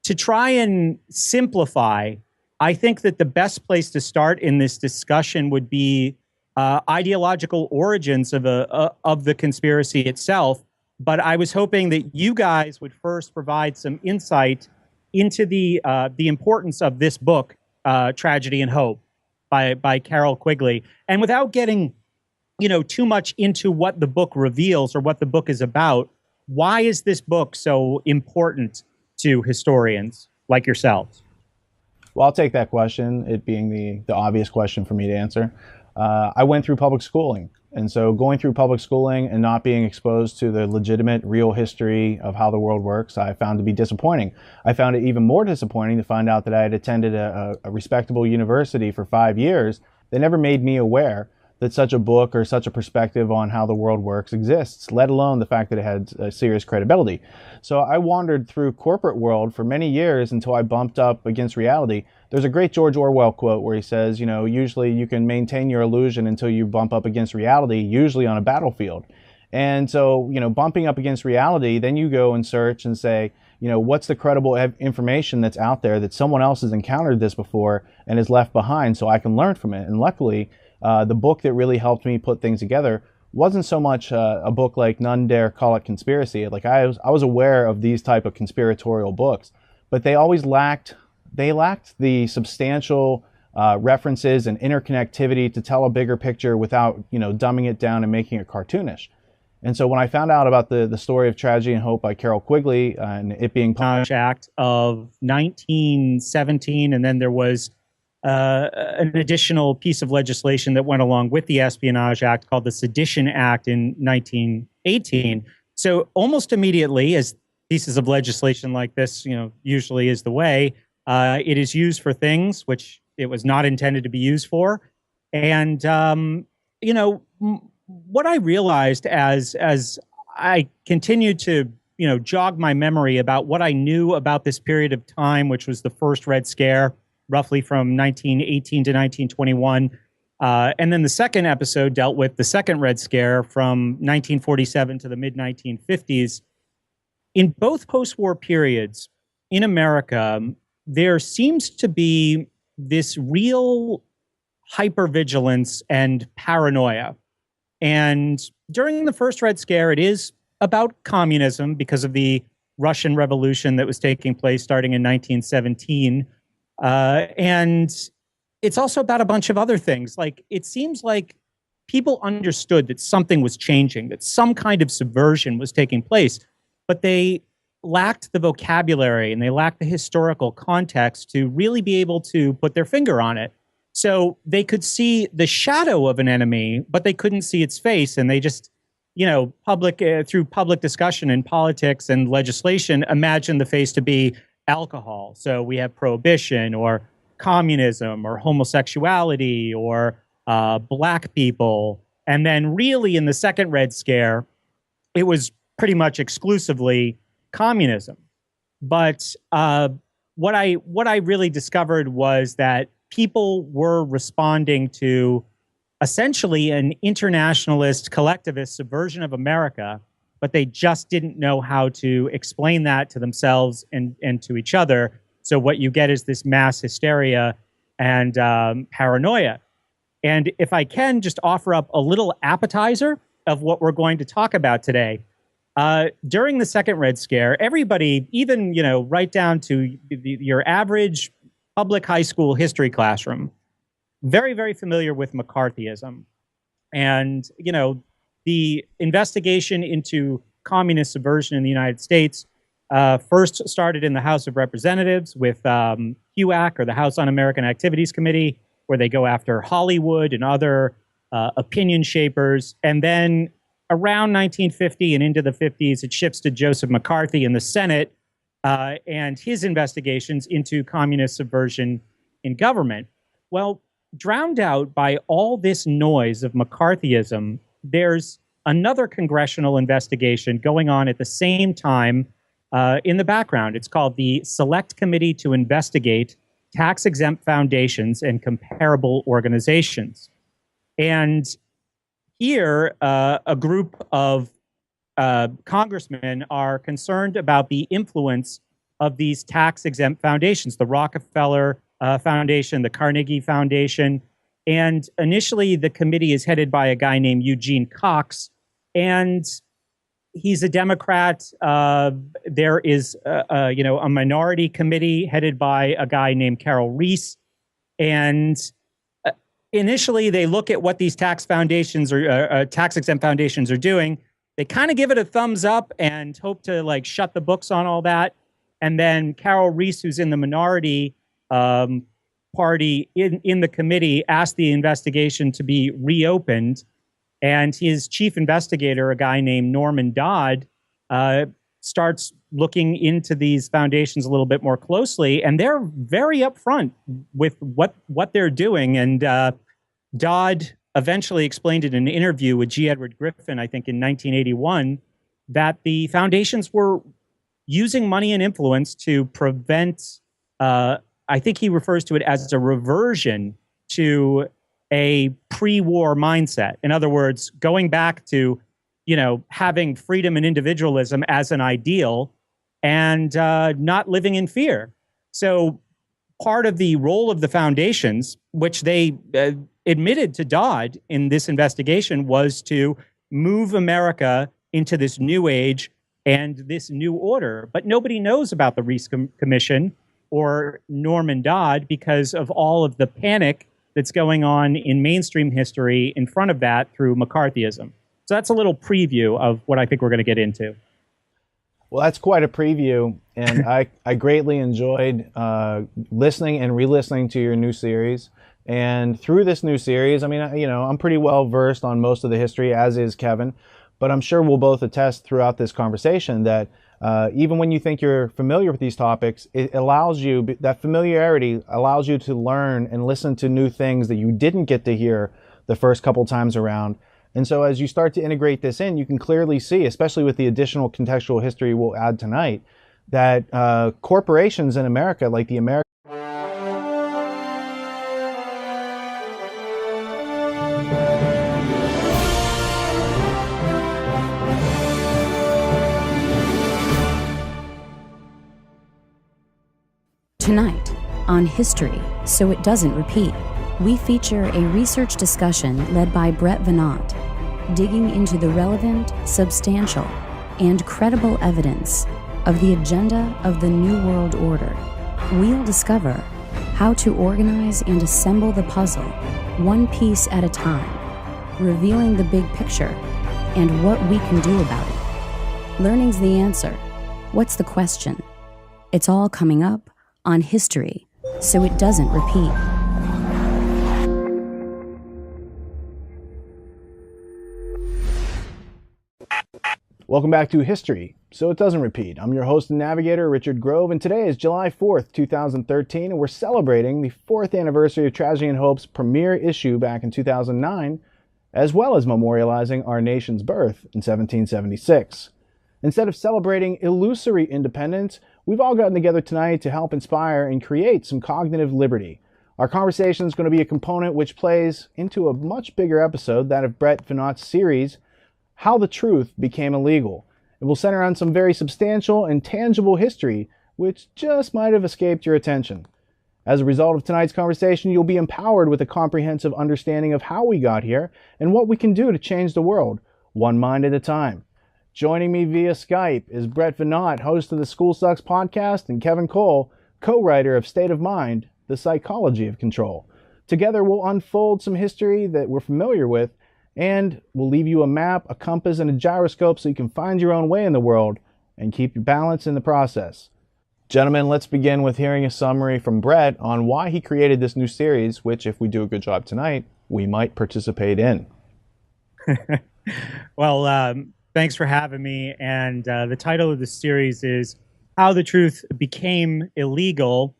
to try and simplify, I think that the best place to start in this discussion would be ideological origins of the conspiracy itself. But I was hoping that you guys would first provide some insight into the importance of this book, Tragedy and Hope, by Carroll Quigley. And without getting, too much into what the book reveals or what the book is about, why is this book so important to historians like yourselves? Well, I'll take that question, it being the obvious question for me to answer. I went through public schooling. And so going through public schooling and not being exposed to the legitimate, real history of how the world works, I found to be disappointing. I found it even more disappointing to find out that I had attended a respectable university for 5 years. They never made me aware that such a book or such a perspective on how the world works exists, let alone the fact that it had serious credibility. So I wandered through corporate world for many years until I bumped up against reality. There's a great George Orwell quote where he says, usually you can maintain your illusion until you bump up against reality, usually on a battlefield. And so, bumping up against reality, then you go and search and say, what's the credible information that's out there that someone else has encountered this before and is left behind so I can learn from it. And luckily, the book that really helped me put things together wasn't so much a book like None Dare Call It Conspiracy. Like I was aware of these type of conspiratorial books, but they always lacked the substantial references and interconnectivity to tell a bigger picture without, dumbing it down and making it cartoonish. And so when I found out about the story of Tragedy and Hope by Carroll Quigley and it being Act of 1917, and then there was an additional piece of legislation that went along with the Espionage Act called the Sedition Act in 1918. So almost immediately, as pieces of legislation like this, usually is the way, it is used for things which it was not intended to be used for. And, what I realized as I continued to, jog my memory about what I knew about this period of time, which was the first Red Scare, roughly from 1918 to 1921. And then the second episode dealt with the second Red Scare from 1947 to the mid-1950s. In both post-war periods in America, there seems to be this real hypervigilance and paranoia. And during the first Red Scare, it is about communism because of the Russian Revolution that was taking place starting in 1917. And it's also about a bunch of other things. Like, it seems like people understood that something was changing, that some kind of subversion was taking place, but they lacked the vocabulary and they lacked the historical context to really be able to put their finger on it. So they could see the shadow of an enemy, but they couldn't see its face. And they just, through public discussion and politics and legislation, imagined the face to be alcohol. So we have prohibition or communism or homosexuality or black people. And then really in the second Red Scare, it was pretty much exclusively communism. But what I really discovered was that people were responding to essentially an internationalist, collectivist subversion of America, but they just didn't know how to explain that to themselves and to each other. So what you get is this mass hysteria and paranoia. And if I can just offer up a little appetizer of what we're going to talk about today, during the second Red Scare, everybody, even right down to your average public high school history classroom, very, very familiar with McCarthyism. And, the investigation into communist subversion in the United States first started in the House of Representatives with HUAC, or the House Un-American Activities Committee, where they go after Hollywood and other opinion shapers. And then around 1950 and into the 50s, it shifts to Joseph McCarthy in the Senate and his investigations into communist subversion in government. Well, drowned out by all this noise of McCarthyism, there's another congressional investigation going on at the same time in the background. It's called the Select Committee to Investigate Tax-Exempt Foundations and Comparable Organizations. And here, a group of congressmen are concerned about the influence of these tax-exempt foundations, the Rockefeller Foundation, the Carnegie Foundation. And initially, the committee is headed by a guy named Eugene Cox, and he's a Democrat. There is, a minority committee headed by a guy named Carroll. And initially, they look at what these tax foundations or tax-exempt foundations are doing. They kind of give it a thumbs up and hope to shut the books on all that. And then Carroll Reese, who's in the minority party in the committee, asked the investigation to be reopened. And his chief investigator, a guy named Norman Dodd, starts looking into these foundations a little bit more closely. And they're very upfront with what they're doing. And Dodd eventually explained in an interview with G. Edward Griffin, I think in 1981, that the foundations were using money and influence to prevent, I think he refers to it as a reversion to a pre-war mindset. In other words, going back to, having freedom and individualism as an ideal and not living in fear. So part of the role of the foundations, which they admitted to Dodd in this investigation, was to move America into this new age and this new order. But nobody knows about the Reese Commission or Norman Dodd because of all of the panic that's going on in mainstream history in front of that through McCarthyism. So that's a little preview of what I think we're going to get into. Well, that's quite a preview, and I greatly enjoyed listening and re-listening to your new series. And through this new series, I'm pretty well versed on most of the history, as is Kevin, but I'm sure we'll both attest throughout this conversation that even when you think you're familiar with these topics, it allows you, that familiarity allows you to learn and listen to new things that you didn't get to hear the first couple times around. And so as you start to integrate this in, you can clearly see, especially with the additional contextual history we'll add tonight, that corporations in America, like the American Tonight, on History, So It Doesn't Repeat, we feature a research discussion led by Brett Veinotte, digging into the relevant, substantial, and credible evidence of the agenda of the New World Order. We'll discover how to organize and assemble the puzzle, one piece at a time, revealing the big picture and what we can do about it. Learning's the answer. What's the question? It's all coming up on History, So It Doesn't Repeat. Welcome back to History, So It Doesn't Repeat. I'm your host and navigator, Richard Grove, and today is July 4th, 2013, and we're celebrating the 4th anniversary of Tragedy and Hope's premiere issue back in 2009, as well as memorializing our nation's birth in 1776. Instead of celebrating illusory independence, we've all gotten together tonight to help inspire and create some cognitive liberty. Our conversation is going to be a component which plays into a much bigger episode, that of Brett Veinotte's series, How the Truth Became Illegal. It will center on some very substantial and tangible history, which just might have escaped your attention. As a result of tonight's conversation, you'll be empowered with a comprehensive understanding of how we got here and what we can do to change the world, one mind at a time. Joining me via Skype is Brett Veinotte, host of the School Sucks podcast, and Kevin Cole, co-writer of State of Mind, The Psychology of Control. Together, we'll unfold some history that we're familiar with, and we'll leave you a map, a compass, and a gyroscope so you can find your own way in the world and keep your balance in the process. Gentlemen, let's begin with hearing a summary from Brett on why he created this new series, which, if we do a good job tonight, we might participate in. Well, thanks for having me. And the title of the series is How the Truth Became Illegal.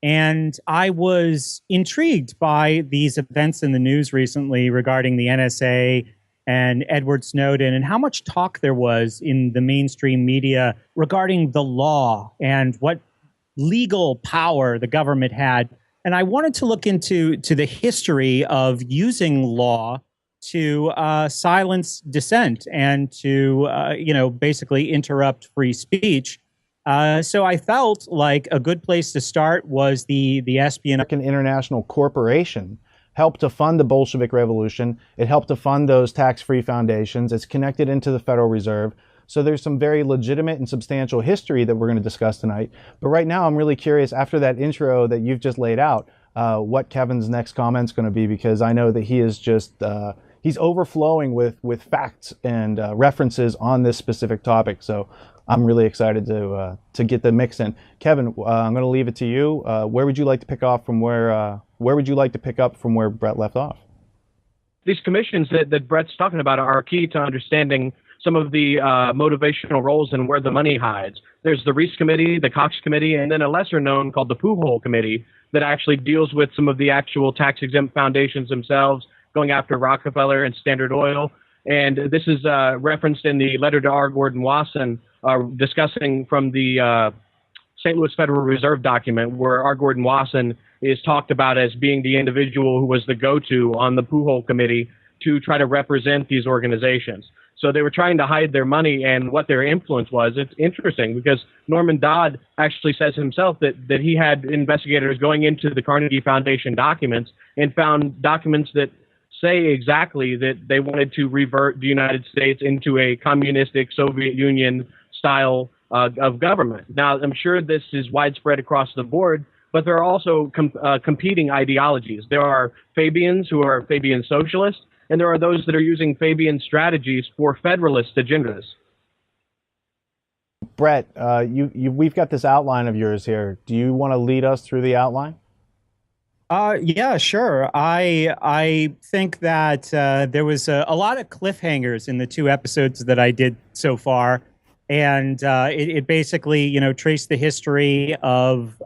And I was intrigued by these events in the news recently regarding the NSA and Edward Snowden, and how much talk there was in the mainstream media regarding the law and what legal power the government had. And I wanted to look into the history of using law to silence dissent and to, basically interrupt free speech. So I felt like a good place to start was the espionage. American International Corporation helped to fund the Bolshevik Revolution. It helped to fund those tax-free foundations. It's connected into the Federal Reserve. So there's some very legitimate and substantial history that we're going to discuss tonight. But right now, I'm really curious, after that intro that you've just laid out, what Kevin's next comment's going to be, because I know that he is just, he's overflowing with facts and references on this specific topic. So I'm really excited to get the mix in. Kevin, I'm going to leave it to you. Where would you like to pick off from where would you like to pick up from where Brett left off? These commissions that Brett's talking about are key to understanding some of the motivational roles and where the money hides. There's the Reese Committee, the Cox Committee, and then a lesser known called the Poohole Committee that actually deals with some of the actual tax-exempt foundations themselves, going after Rockefeller and Standard Oil. And this is referenced in the letter to R. Gordon Wasson, discussing from the St. Louis Federal Reserve document, where R. Gordon Wasson is talked about as being the individual who was the go-to on the Poohole Committee to try to represent these organizations. So they were trying to hide their money and what their influence was. It's interesting because Norman Dodd actually says himself that he had investigators going into the Carnegie Foundation documents and found documents that say exactly that they wanted to revert the United States into a communistic Soviet Union style of government. Now, I'm sure this is widespread across the board, but there are also competing ideologies. There are Fabians who are Fabian socialists, and there are those that are using Fabian strategies for federalist agendas. Brett, we've got this outline of yours here. Do you want to lead us through the outline? Yeah, sure. I think that there was a lot of cliffhangers in the two episodes that I did so far. And it basically, traced the history of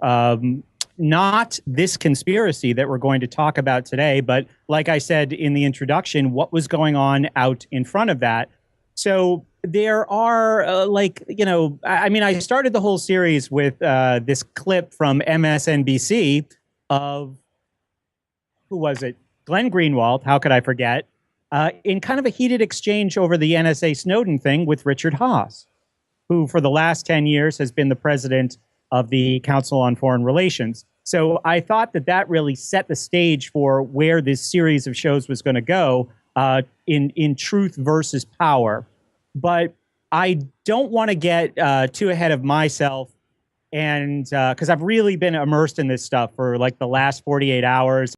not this conspiracy that we're going to talk about today, but like I said in the introduction, what was going on out in front of that. So there are I started the whole series with this clip from MSNBC of, who was it? Glenn Greenwald, how could I forget, in kind of a heated exchange over the NSA Snowden thing with Richard Haass, who for the last 10 years has been the president of the Council on Foreign Relations. So I thought that really set the stage for where this series of shows was going to go in truth versus power. But I don't want to get too ahead of myself, and because I've really been immersed in this stuff for like the last 48 hours.